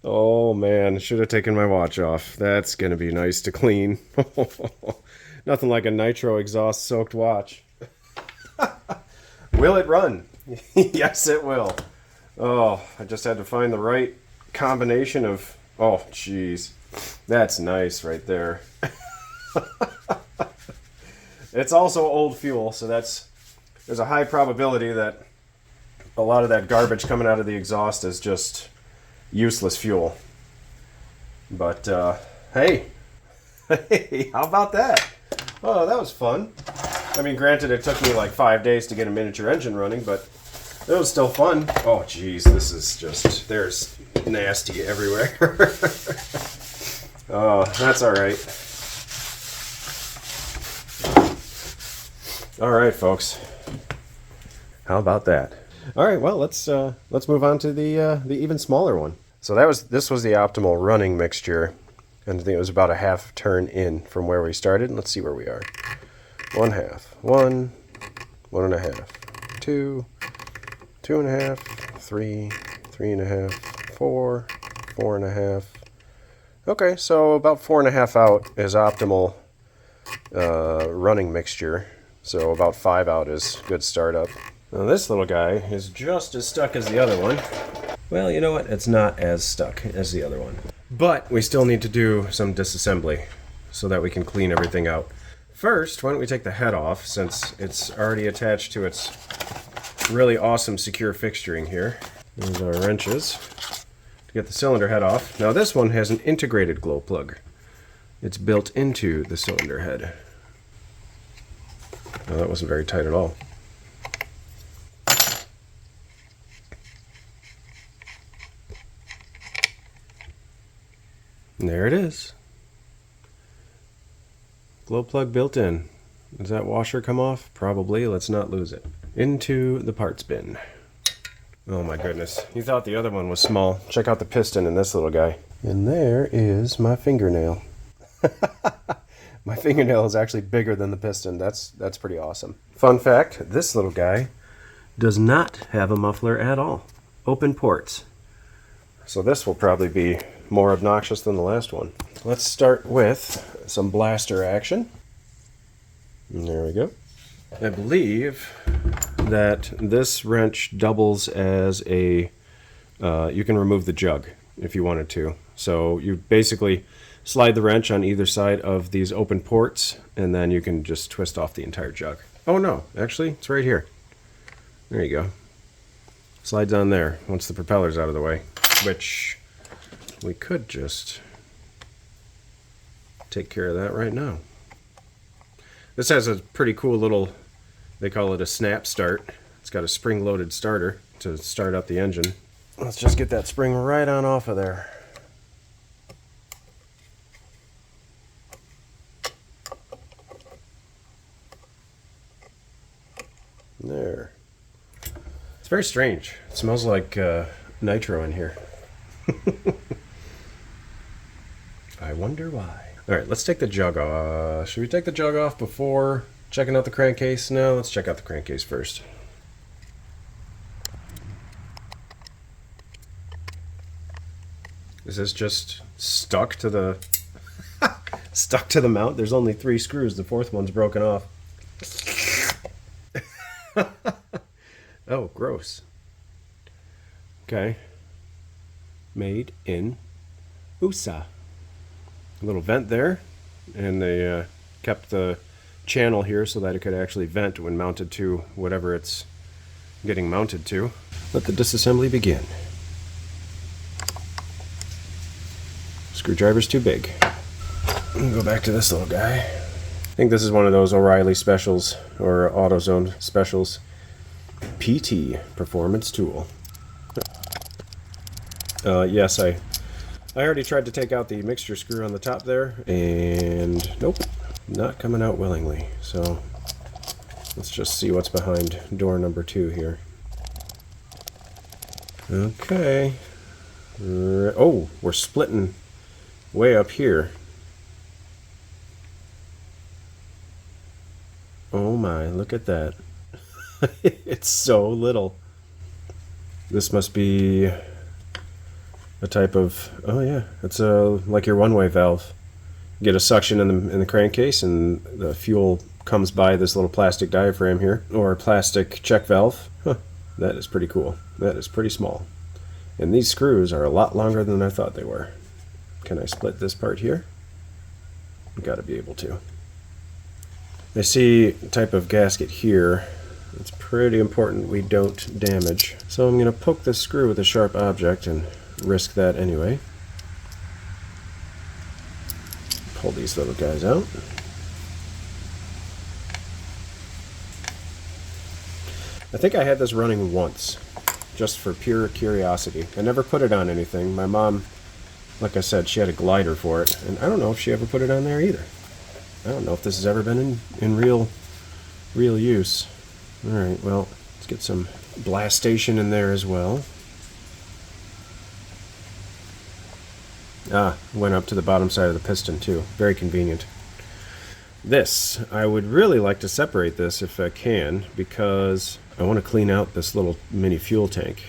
S1: Oh Oh man, should have taken my watch off. That's gonna be nice to clean. Nothing like a nitro exhaust soaked watch. Will it run? Yes, it will. Oh, I just had to find the right combination of... Oh, jeez. That's nice right there. It's also old fuel, so there's a high probability that a lot of that garbage coming out of the exhaust is just useless fuel. But, hey. Hey, how about that? Oh, that was fun. I mean, granted, it took me like 5 days to get a miniature engine running, but it was still fun. Oh, geez, this is just... There's nasty everywhere. Oh, that's all right. All right, folks. How about that? All right, well, let's move on to the even smaller one. So this was the optimal running mixture, and I think it was about a half turn in from where we started. Let's see where we are. 1/2, 1, 1.5, 2, 2.5, 3, 3.5, 4, 4.5. Okay, so about 4.5 out is optimal running mixture. So about 5 out is good startup. Now this little guy is just as stuck as the other one. Well, you know what? It's not as stuck as the other one. But we still need to do some disassembly so that we can clean everything out. First, why don't we take the head off, since it's already attached to its really awesome secure fixturing here. There's our wrenches to get the cylinder head off. Now this one has an integrated glow plug. It's built into the cylinder head. Now that wasn't very tight at all. And there it is. Glow plug built in. Does that washer come off? Probably. Let's not lose it. Into the parts bin. Oh my goodness. You thought the other one was small. Check out the piston in this little guy. And there is my fingernail. My fingernail is actually bigger than the piston. That's pretty awesome. Fun fact, this little guy does not have a muffler at all. Open ports. So this will probably be more obnoxious than the last one. Let's start with some blaster action. And there we go. I believe that this wrench doubles as a, you can remove the jug if you wanted to. So you basically slide the wrench on either side of these open ports, and then you can just twist off the entire jug. Oh no, actually, it's right here. There you go. Slides on there once the propeller's out of the way, which we could just take care of that right now. This has a pretty cool little, they call it a snap start. It's got a spring-loaded starter to start up the engine. Let's just get that spring right on off of there. There. It's very strange. It smells like nitro in here. I wonder why. Alright, let's take the jug off. Should we take the jug off before checking out the crankcase? No, let's check out the crankcase first. Is this just stuck to the stuck to the mount? There's only 3 screws. The 4th one's broken off. Oh, gross. Okay. Made in USA. A little vent there, and they kept the channel here so that it could actually vent when mounted to whatever it's getting mounted to. Let the disassembly begin. Screwdriver's too big. Go back to this little guy. I think this is one of those O'Reilly specials or AutoZone specials. PT, performance tool. Yes, I already tried to take out the mixture screw on the top there, and nope, not coming out willingly. So let's just see what's behind door number 2 here. Okay. Oh, we're splitting way up here. Oh my, look at that. It's so little. This must be a type of, oh yeah, it's like your one-way valve. You get a suction in the crankcase, and the fuel comes by this little plastic diaphragm here, or a plastic check valve. Huh, that is pretty cool. That is pretty small. And these screws are a lot longer than I thought they were. Can I split this part here? Gotta be able to. I see a type of gasket here. It's pretty important we don't damage. So I'm going to poke this screw with a sharp object and risk that anyway. Pull these little guys out. I think I had this running once, just for pure curiosity. I never put it on anything. My mom, like I said, she had a glider for it, and I don't know if she ever put it on there either. I don't know if this has ever been in real use. Alright, well, let's get some blast station in there as well. Ah, went up to the bottom side of the piston too. Very convenient. This, I would really like to separate this if I can, because I want to clean out this little mini fuel tank.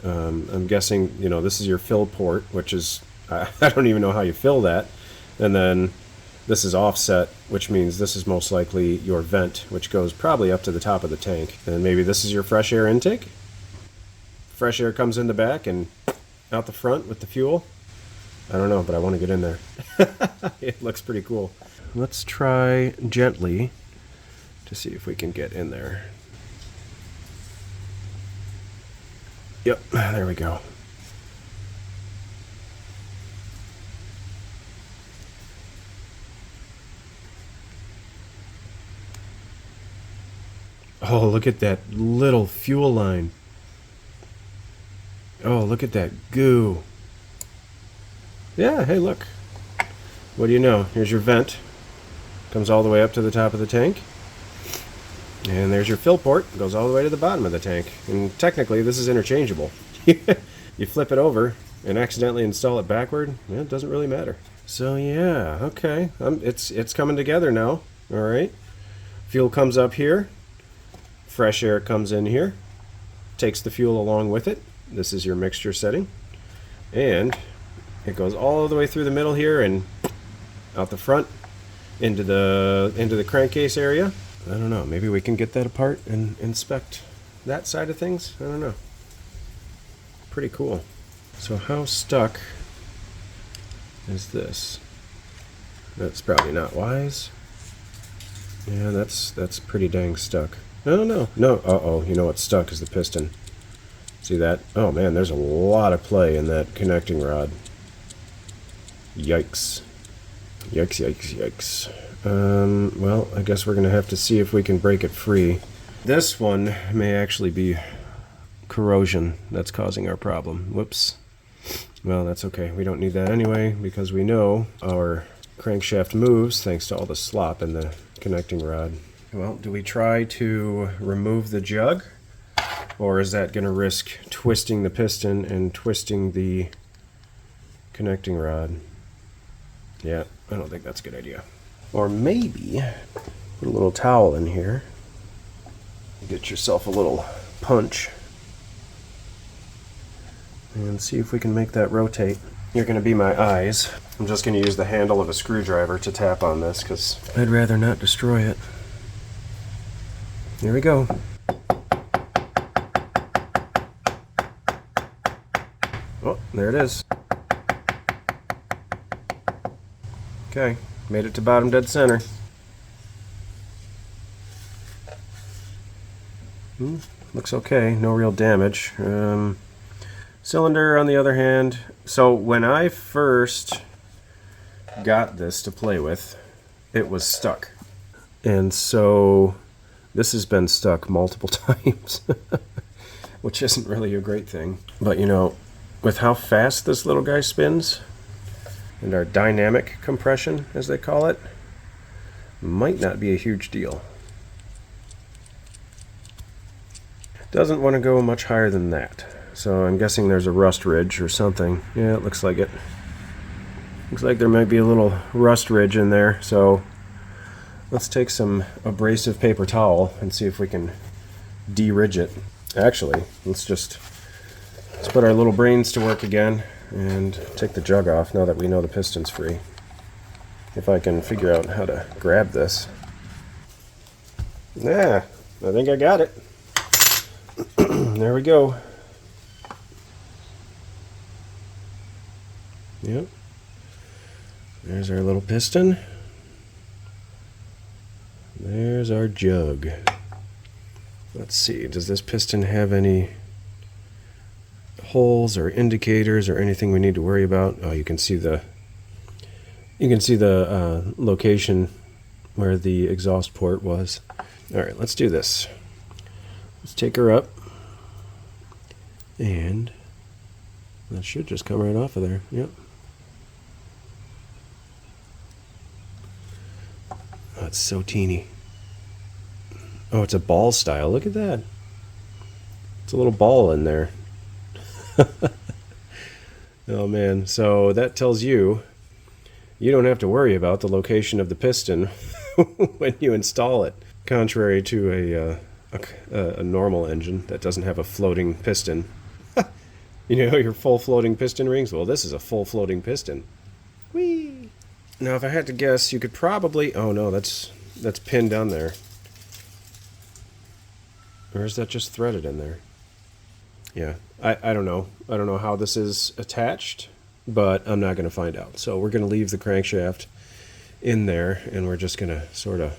S1: I'm guessing, you know, this is your fill port, which is, I don't even know how you fill that. And then this is offset, which means this is most likely your vent, which goes probably up to the top of the tank. And maybe this is your fresh air intake. Fresh air comes in the back and out the front with the fuel. I don't know, but I want to get in there. It looks pretty cool. Let's try gently to see if we can get in there. Yep, there we go. Oh, look at that little fuel line. Oh, look at that goo. Yeah, hey, look. What do you know? Here's your vent. Comes all the way up to the top of the tank. And there's your fill port. Goes all the way to the bottom of the tank. And technically, this is interchangeable. You flip it over and accidentally install it backward, it doesn't really matter. So yeah, okay. It's coming together now. All right. Fuel comes up here. Fresh air comes in here. Takes the fuel along with it. This is your mixture setting. And it goes all the way through the middle here and out the front into the crankcase area. I don't know, maybe we can get that apart and inspect that side of things. I don't know. Pretty cool. So how stuck is this? That's probably not wise. Yeah, that's pretty dang stuck. No, uh-oh, you know what's stuck is the piston. See that? Oh man, there's a lot of play in that connecting rod. Yikes. Yikes. Well, I guess we're going to have to see if we can break it free. This one may actually be corrosion that's causing our problem. Whoops. Well, that's okay. We don't need that anyway, because we know our crankshaft moves thanks to all the slop in the connecting rod. Well, do we try to remove the jug? Or is that going to risk twisting the piston and twisting the connecting rod? Yeah, I don't think that's a good idea. Or maybe put a little towel in here. Get yourself a little punch. And see if we can make that rotate. You're going to be my eyes. I'm just going to use the handle of a screwdriver to tap on this because I'd rather not destroy it. Here we go. Oh, there it is. Okay, made it to bottom dead center. Looks okay, no real damage. Cylinder, on the other hand, so when I first got this to play with, it was stuck. And so this has been stuck multiple times, which isn't really a great thing. But you know, with how fast this little guy spins, and our dynamic compression, as they call it, might not be a huge deal. Doesn't want to go much higher than that. So I'm guessing there's a rust ridge or something. Yeah, it looks like it. Looks like there might be a little rust ridge in there. So let's take some abrasive paper towel and see if we can de-ridge it. Actually, let's put our little brains to work again. and take the jug off now that we know the piston's free. If I can figure out how to grab this. Yeah, I think I got it. There we go. Yep. There's our little piston. There's our jug. Let's see, does this piston have any holes or indicators or anything we need to worry about? Oh, you can see the location where the exhaust port was. All right, let's do this. Let's take her up, and that should just come right off of there. Yep. Oh, it's so teeny. Oh, it's a ball style. Look at that. It's a little ball in there. Oh man, so that tells you don't have to worry about the location of the piston when you install it, contrary to a normal engine that doesn't have a floating piston. You know, your full floating piston rings? Well, this is a full floating piston. Whee! Now, if I had to guess, you could probably... Oh no, that's pinned down there. Or is that just threaded in there? Yeah, I don't know. I don't know how this is attached, but I'm not going to find out. So we're going to leave the crankshaft in there, and we're just going to sort of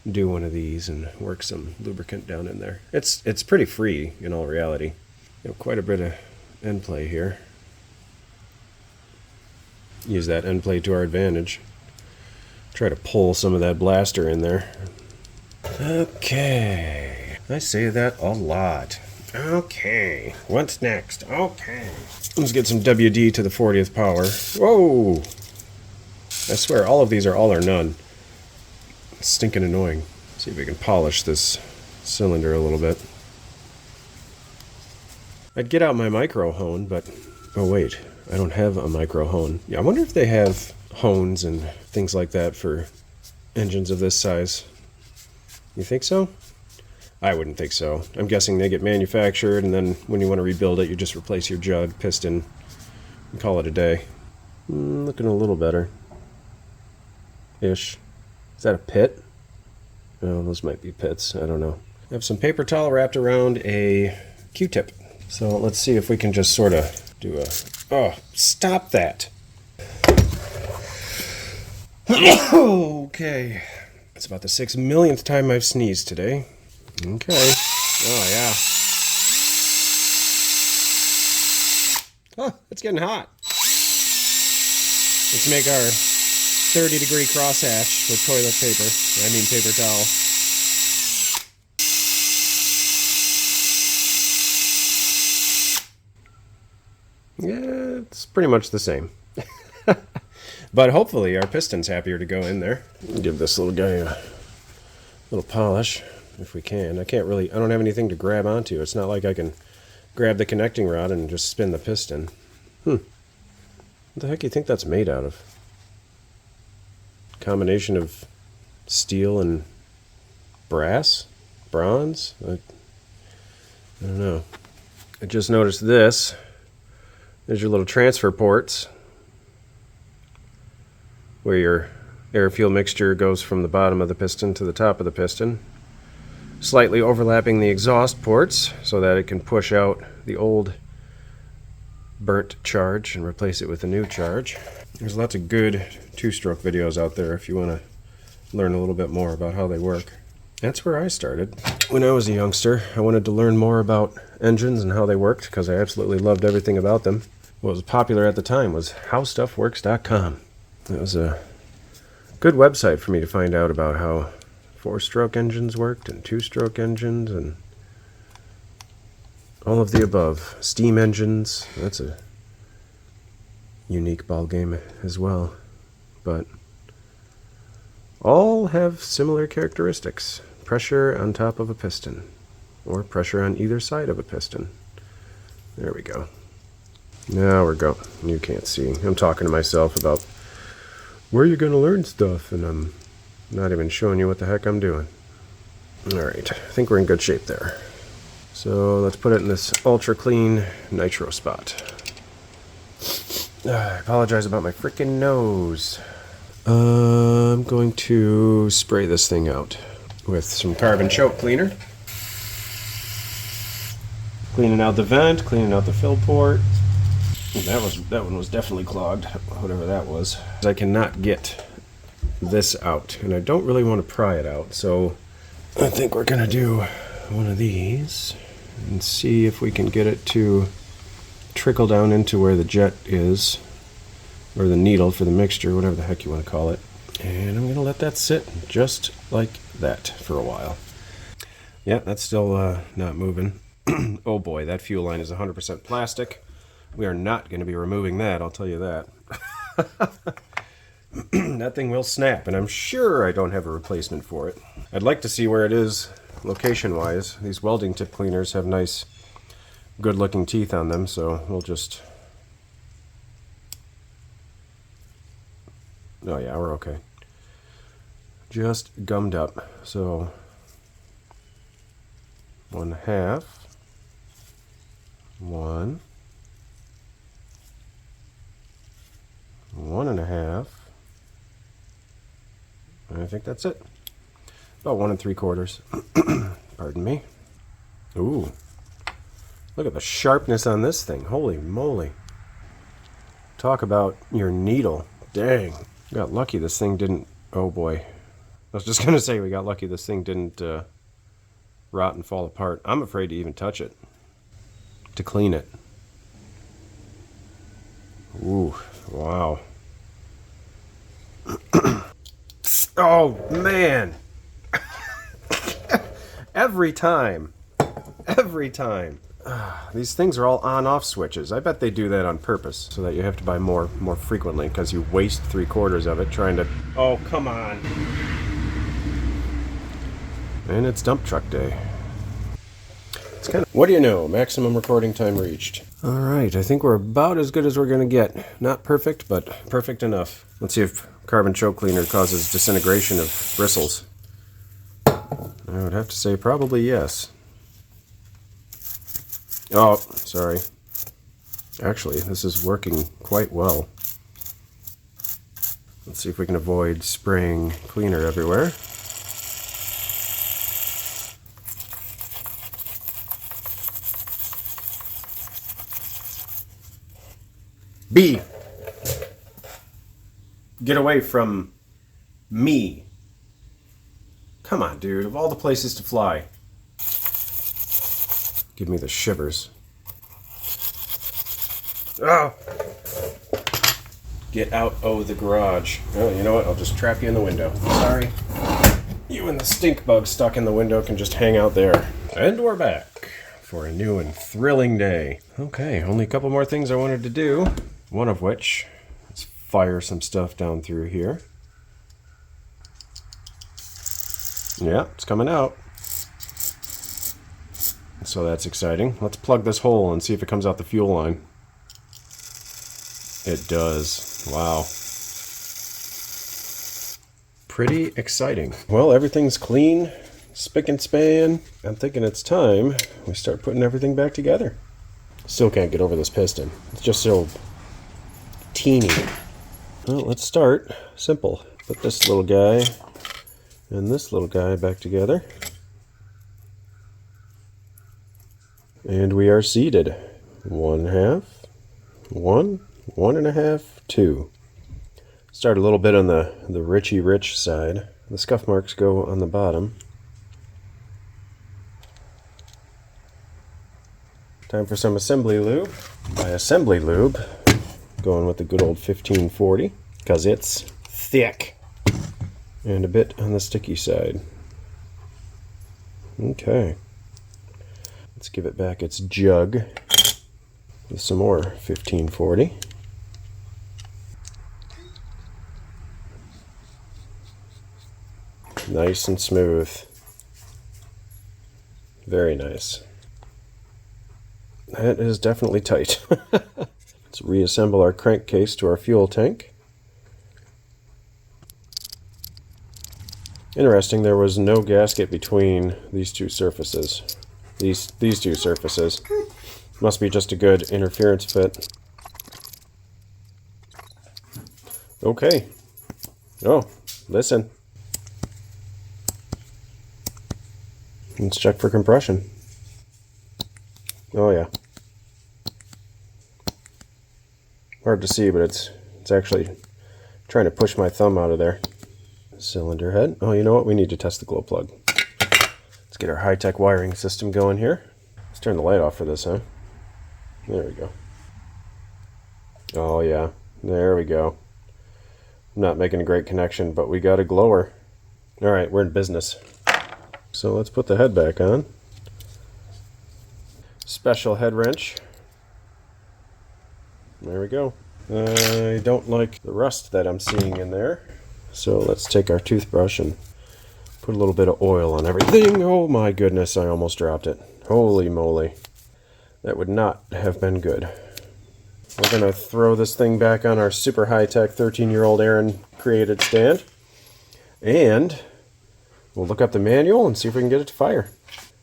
S1: do one of these and work some lubricant down in there. It's pretty free in all reality. You know, quite a bit of end play here. Use that end play to our advantage. Try to pull some of that blaster in there. Okay. I say that a lot. Okay. What's next? Okay. Let's get some WD to the 40th power. Whoa! I swear, all of these are all or none. It's stinking annoying. See if we can polish this cylinder a little bit. I'd get out my micro hone, but... Oh wait, I don't have a micro hone. Yeah, I wonder if they have hones and things like that for engines of this size. You think so? I wouldn't think so. I'm guessing they get manufactured, and then when you want to rebuild it, you just replace your jug, piston, and call it a day. Looking a little better. Ish. Is that a pit? Oh, those might be pits. I don't know. I have some paper towel wrapped around a Q-tip. So let's see if we can just sort of do a... Oh, stop that! Okay. It's about the 6 millionth time I've sneezed today. Okay. Oh, yeah. Oh, it's getting hot. Let's make our 30-degree crosshatch with toilet paper. I mean paper towel. Yeah, it's pretty much the same. But hopefully our piston's happier to go in there. Give this little guy a little polish if we can. I don't have anything to grab onto. It's not like I can grab the connecting rod and just spin the piston. What the heck do you think that's made out of? Combination of steel and brass? Bronze? I don't know. I just noticed this. There's your little transfer ports, where your air-fuel mixture goes from the bottom of the piston to the top of the piston, slightly overlapping the exhaust ports so that it can push out the old burnt charge and replace it with a new charge. There's lots of good two-stroke videos out there if you want to learn a little bit more about how they work. That's where I started. When I was a youngster, I wanted to learn more about engines and how they worked because I absolutely loved everything about them. What was popular at the time was howstuffworks.com. It was a good website for me to find out about how four-stroke engines worked and two-stroke engines and all of the above. Steam engines, that's a unique ball game as well. But all have similar characteristics. Pressure on top of a piston, or pressure on either side of a piston. There we go. Now we're going. You can't see. I'm talking to myself about where you're going to learn stuff, and I'm not even showing you what the heck I'm doing. Alright, I think we're in good shape there. So let's put it in this ultra clean nitro spot. I apologize about my freaking nose. I'm going to spray this thing out with some carbon choke cleaner. Cleaning out the vent, cleaning out the fill port. That one was definitely clogged, whatever that was. I cannot get this out, and I don't really want to pry it out, so I think we're gonna do one of these and see if we can get it to trickle down into where the jet is, or the needle for the mixture, whatever the heck you want to call it. And I'm gonna let that sit just like that for a while. Yeah, that's still not moving. Oh boy, that fuel line is 100% plastic. We are not going to be removing that, I'll tell you that. That thing will snap, and I'm sure I don't have a replacement for it. I'd like to see where it is location-wise. These welding tip cleaners have nice, good-looking teeth on them, so we'll just... Oh yeah, we're okay. Just gummed up, so 1/2, 1, 1.5, and I think that's it. About 1 3/4. Pardon me. Ooh, look at the sharpness on this thing. Holy moly. Talk about your needle. Dang. Got lucky this thing didn't... Oh boy. I was just going to say we got lucky this thing didn't rot and fall apart. I'm afraid to even touch it. To clean it. Ooh, wow. Oh, man. Every time. These things are all on-off switches. I bet they do that on purpose, so that you have to buy more frequently, because you waste 3/4 of it trying to... Oh, come on. And it's dump truck day. It's kind of... What do you know? Maximum recording time reached. Alright, I think we're about as good as we're going to get. Not perfect, but perfect enough. Let's see if carbon choke cleaner causes disintegration of bristles. I would have to say probably yes. Oh, sorry. Actually, this is working quite well. Let's see if we can avoid spraying cleaner everywhere. B. Get away from me. Come on, dude. Of all the places to fly. Give me the shivers. Oh! Get out of the garage. Oh, you know what? I'll just trap you in the window. Sorry. You and the stink bug stuck in the window can just hang out there. And we're back for a new and thrilling day. Okay, only a couple more things I wanted to do. One of which is fire some stuff down through here. Yeah, it's coming out. So that's exciting. Let's plug this hole and see if it comes out the fuel line. It does. Wow. Pretty exciting. Well, everything's clean, spick and span. I'm thinking it's time we start putting everything back together. Still can't get over this piston. It's just so teeny. Well, let's start simple. Put this little guy and this little guy back together. And we are seated. 1/2, 1, 1.5, 2. Start a little bit on the Richie Rich side. The scuff marks go on the bottom. Time for some assembly lube. By assembly lube, going with the good old 1540, because it's thick. And a bit on the sticky side. Okay. Let's give it back its jug with some more 1540. Nice and smooth. Very nice. That is definitely tight. Let's reassemble our crankcase to our fuel tank. Interesting, there was no gasket between these two surfaces. These two surfaces. Must be just a good interference fit. Okay. Oh, listen. Let's check for compression. Oh yeah. Hard to see, but it's actually trying to push my thumb out of there. Cylinder head. Oh, you know what? We need to test the glow plug. Let's get our high-tech wiring system going here. Let's turn the light off for this, huh? There we go. Oh yeah, there we go. I'm not making a great connection, but we got a glower. Alright, we're in business. So let's put the head back on. Special head wrench. There we go. I don't like the rust that I'm seeing in there. So let's take our toothbrush and put a little bit of oil on everything. Oh my goodness, I almost dropped it. Holy moly. That would not have been good. We're going to throw this thing back on our super high-tech 13-year-old Aaron created stand. And we'll look up the manual and see if we can get it to fire.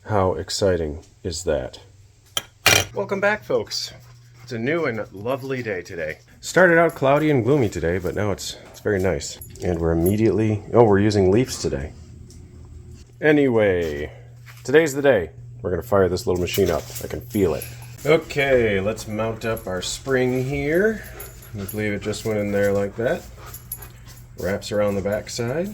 S1: How exciting is that? Welcome back, folks. It's a new and lovely day today. Started out cloudy and gloomy today, but now it's very nice. And we're immediately... Oh, we're using leaves today. Anyway, today's the day. We're going to fire this little machine up. I can feel it. Okay, let's mount up our spring here. I believe it just went in there like that. Wraps around the back side.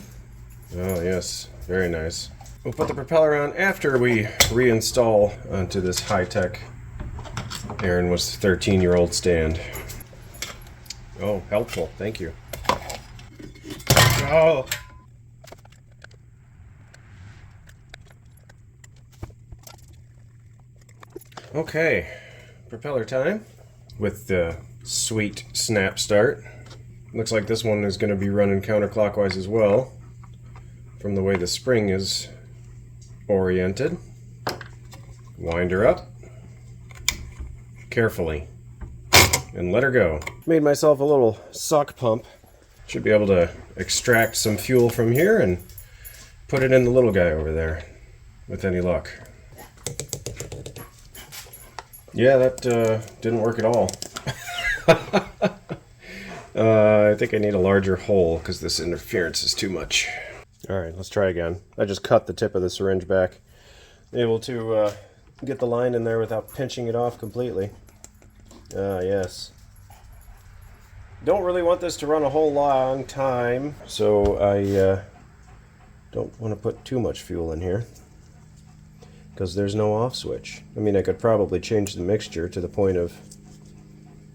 S1: Oh yes, very nice. We'll put the propeller on after we reinstall onto this high-tech Aaron was 13-year-old stand. Oh, helpful, thank you. Oh! Okay, propeller time with the sweet snap start. Looks like this one is going to be running counterclockwise as well from the way the spring is oriented. Wind her up carefully and let her go. Made myself a little suck pump. Should be able to extract some fuel from here and put it in the little guy over there with any luck. Yeah, that didn't work at all. I think I need a larger hole because this interference is too much. Alright, let's try again. I just cut the tip of the syringe back. Able to get the line in there without pinching it off completely. Ah, yes. Don't really want this to run a whole long time, so I don't want to put too much fuel in here. Because there's no off switch. I mean, I could probably change the mixture to the point of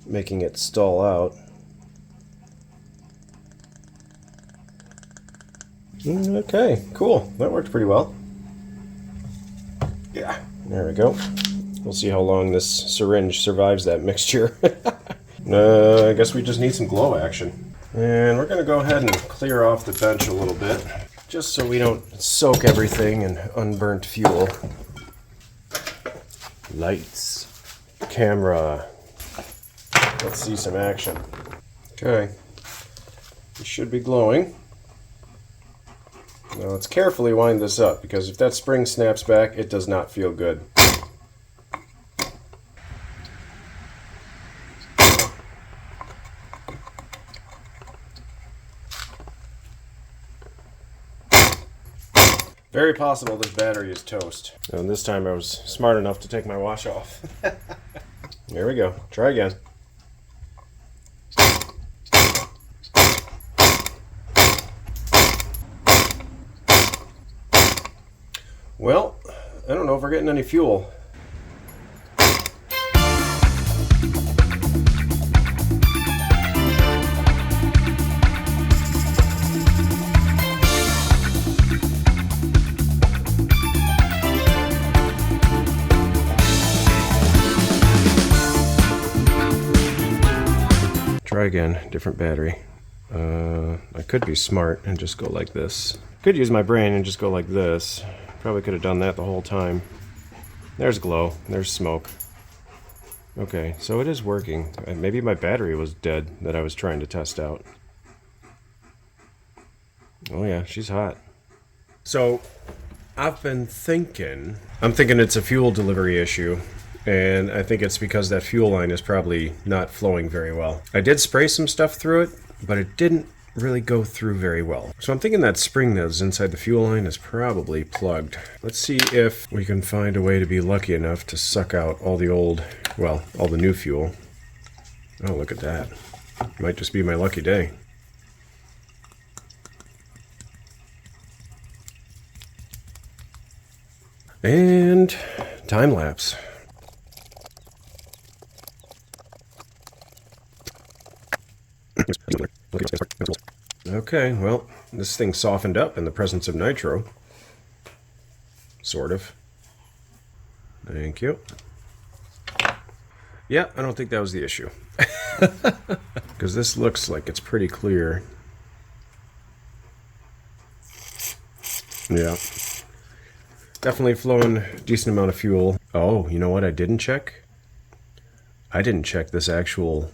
S1: making it stall out. Okay, cool. That worked pretty well. Yeah, there we go. We'll see how long this syringe survives that mixture. I guess we just need some glow action. And we're going to go ahead and clear off the bench a little bit, just so we don't soak everything in unburnt fuel. Lights, camera. Let's see some action. Okay, it should be glowing. Now let's carefully wind this up, because if that spring snaps back, it does not feel good. Very possible this battery is toast. And this time I was smart enough to take my wash off. There we go. Try again. Well, I don't know if we're getting any fuel. Try again, different battery. I could be smart and just go like this. Could use my brain and just go like this. Probably could have done that the whole time. There's glow, there's smoke. Okay, so it is working. Maybe my battery was dead that I was trying to test out. Oh yeah, she's hot. So, I'm thinking it's a fuel delivery issue. And I think it's because that fuel line is probably not flowing very well. I did spray some stuff through it, but it didn't really go through very well. So I'm thinking that spring that was inside the fuel line is probably plugged. Let's see if we can find a way to be lucky enough to suck out all the old, well, all the new fuel. Oh, look at that. Might just be my lucky day. And time lapse. Okay, well, this thing softened up in the presence of nitro. Sort of. Thank you. Yeah, I don't think that was the issue. Because this looks like it's pretty clear. Yeah. Definitely flowing a decent amount of fuel. Oh, you know what I didn't check? I didn't check this actual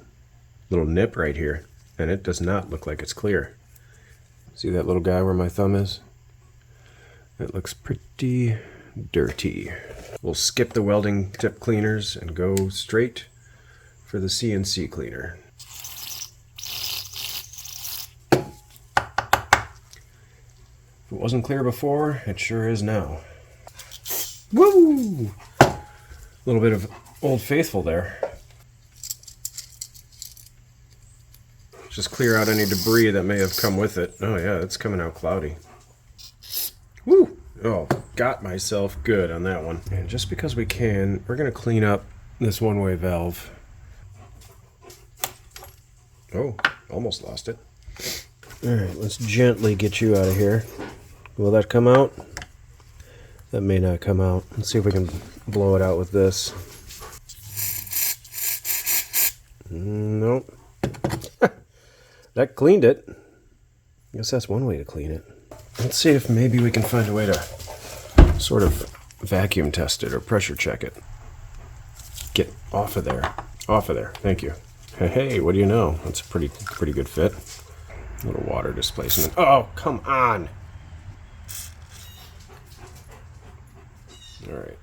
S1: little nip right here. And it does not look like it's clear. See that little guy where my thumb is? It looks pretty dirty. We'll skip the welding tip cleaners and go straight for the CNC cleaner. If it wasn't clear before, it sure is now. Woo! A little bit of Old Faithful there. Just clear out any debris that may have come with it. Oh yeah, it's coming out cloudy. Woo! Oh, got myself good on that one. And just because we can, we're going to clean up this one-way valve. Oh, almost lost it. Alright, let's gently get you out of here. Will that come out? That may not come out. Let's see if we can blow it out with this. Nope. That cleaned it. I guess that's one way to clean it. Let's see if maybe we can find a way to sort of vacuum test it or pressure check it. Get off of there. Off of there. Thank you. Hey, what do you know? That's a pretty good fit. A little water displacement. Oh, come on! Alright.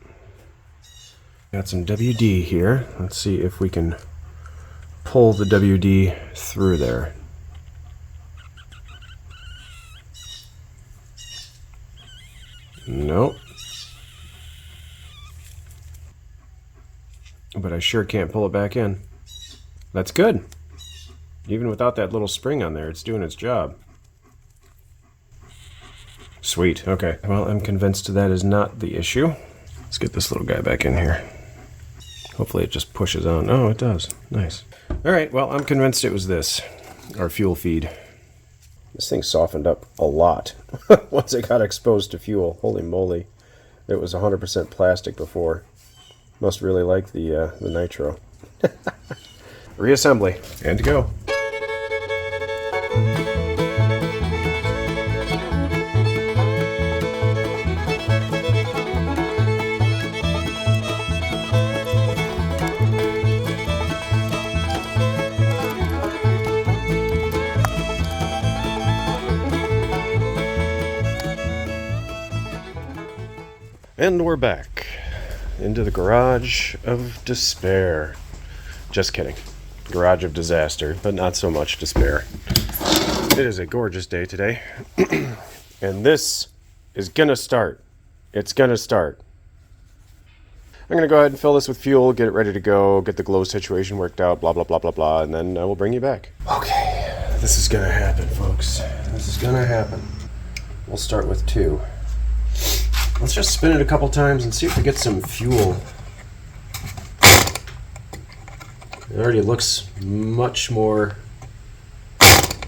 S1: Got some WD here. Let's see if we can pull the WD through there. Nope. But I sure can't pull it back in. That's good. Even without that little spring on there, it's doing its job. Sweet, okay. Well, I'm convinced that is not the issue. Let's get this little guy back in here. Hopefully it just pushes on. Oh, it does. Nice. Alright, well, I'm convinced it was this. Our fuel feed. This thing softened up a lot once it got exposed to fuel. Holy moly. It was 100% plastic before. Must really like the nitro. Reassembly. And to go. And we're back into the garage of despair. Just kidding. Garage of disaster, but not so much despair. It is a gorgeous day today. And this is gonna start. It's gonna start. I'm gonna go ahead and fill this with fuel, get it ready to go, get the glow situation worked out, blah, blah, blah, blah, blah, and then I will bring you back. Okay, this is gonna happen, folks. This is gonna happen. We'll start with 2. Let's just spin it a couple times and see if we get some fuel. It already looks much more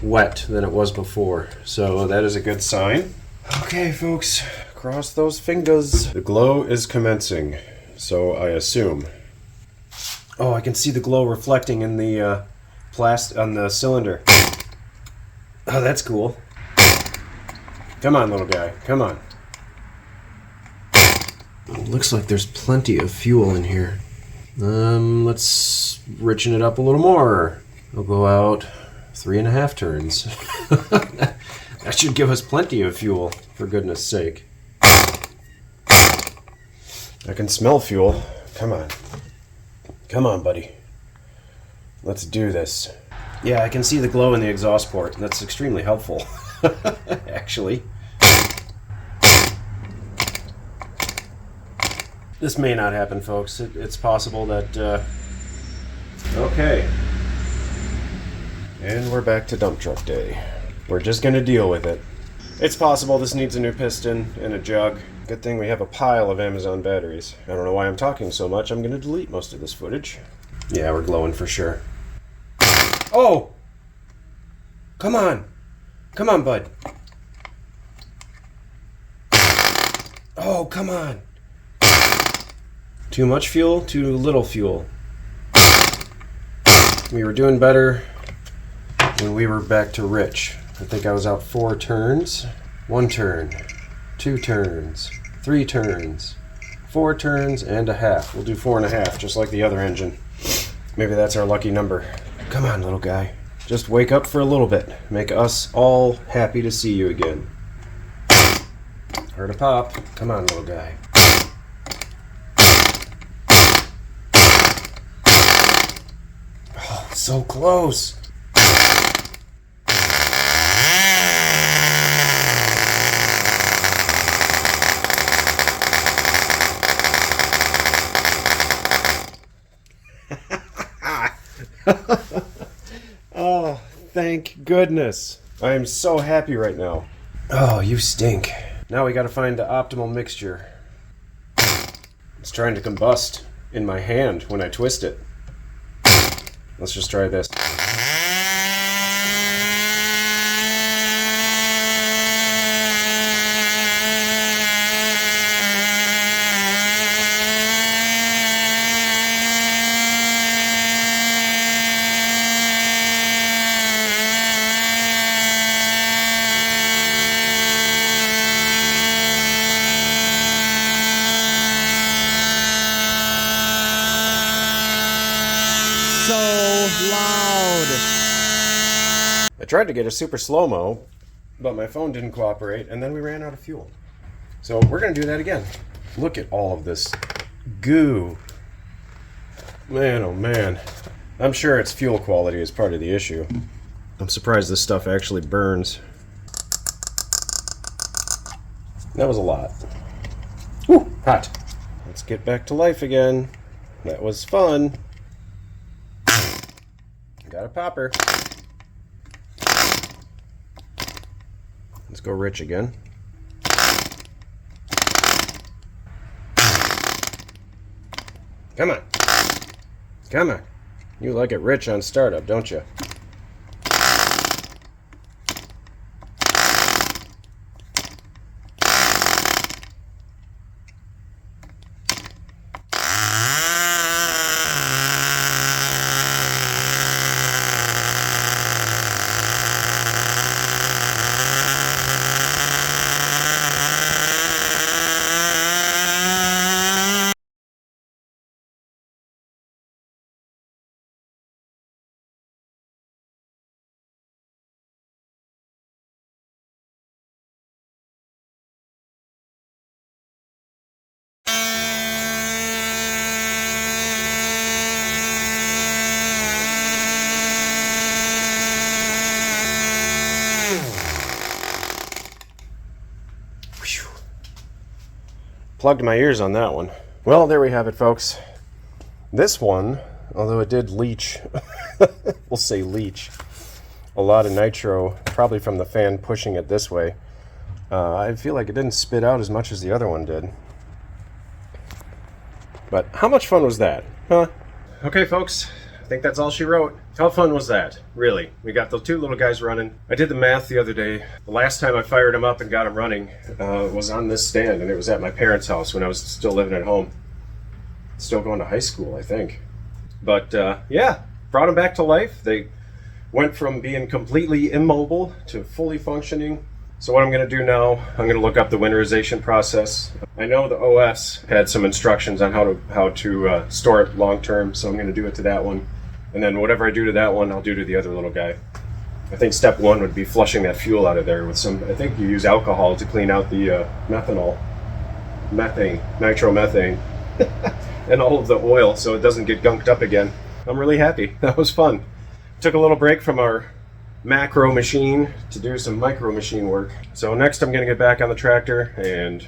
S1: wet than it was before, so that is a good sign. Okay, folks, cross those fingers. The glow is commencing, so I assume. Oh, I can see the glow reflecting in the on the cylinder. Oh, that's cool. Come on, little guy, come on. It looks like there's plenty of fuel in here. Let's richen it up a little more. We'll go out 3.5 turns. That should give us plenty of fuel, for goodness sake. I can smell fuel. Come on. Come on, buddy. Let's do this. Yeah, I can see the glow in the exhaust port. That's extremely helpful, actually. This may not happen, folks. It's possible that... Okay. And we're back to dump truck day. We're just gonna deal with it. It's possible this needs a new piston and a jug. Good thing we have a pile of Amazon batteries. I don't know why I'm talking so much. I'm gonna delete most of this footage. Yeah, we're glowing for sure. Oh! Come on! Come on, bud. Oh, come on! Too much fuel, too little fuel. We were doing better when we were back to rich. I think I was out 4 turns. 1 turn, 2 turns, 3 turns, 4 turns and a half. We'll do 4.5, just like the other engine. Maybe that's our lucky number. Come on, little guy. Just wake up for a little bit. Make us all happy to see you again. Heard a pop. Come on, little guy. Oh, so close. Oh, thank goodness. I am so happy right now. Oh, you stink. Now we gotta find the optimal mixture. It's trying to combust in my hand when I twist it. Let's just try this. I tried to get a super slow-mo, but my phone didn't cooperate, and then we ran out of fuel. So we're going to do that again. Look at all of this goo. Man, oh man. I'm sure its fuel quality is part of the issue. I'm surprised this stuff actually burns. That was a lot. Whew, hot. Let's get back to life again. That was fun. Got a popper. Let's go rich again. Come on. Come on. You like it rich on startup, don't you? Plugged my ears on that one. Well, there we have it, folks. This one, although it did leach, we'll say leach, a lot of nitro, probably from the fan pushing it this way. I feel like it didn't spit out as much as the other one did. But how much fun was that? Huh? Okay, folks. I think that's all she wrote. How fun was that? Really? We got the 2 little guys running. I did the math the other day. The last time I fired them up and got them running was on this stand, and it was at my parents' house when I was still living at home. Still going to high school, I think. But yeah, brought them back to life. They went from being completely immobile to fully functioning. So what I'm going to do now, I'm going to look up the winterization process. I know the OS had some instructions on how to store it long term, so I'm going to do it to that one. And then whatever I do to that one, I'll do to the other little guy. I think step 1 would be flushing that fuel out of there with some, I think you use alcohol to clean out the nitromethane, and all of the oil so it doesn't get gunked up again. I'm really happy. That was fun. Took a little break from our macro machine to do some micro machine work. So next I'm going to get back on the tractor and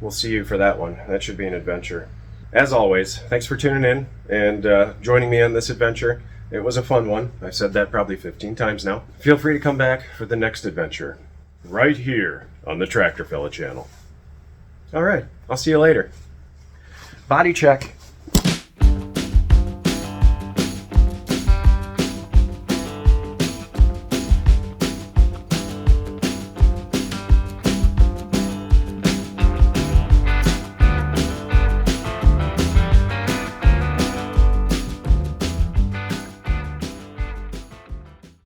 S1: we'll see you for that one. That should be an adventure. As always, thanks for tuning in and joining me on this adventure. It was a fun one. I've said that probably 15 times now. Feel free to come back for the next adventure right here on the Tractor Fella channel. All right, I'll see you later. Body check.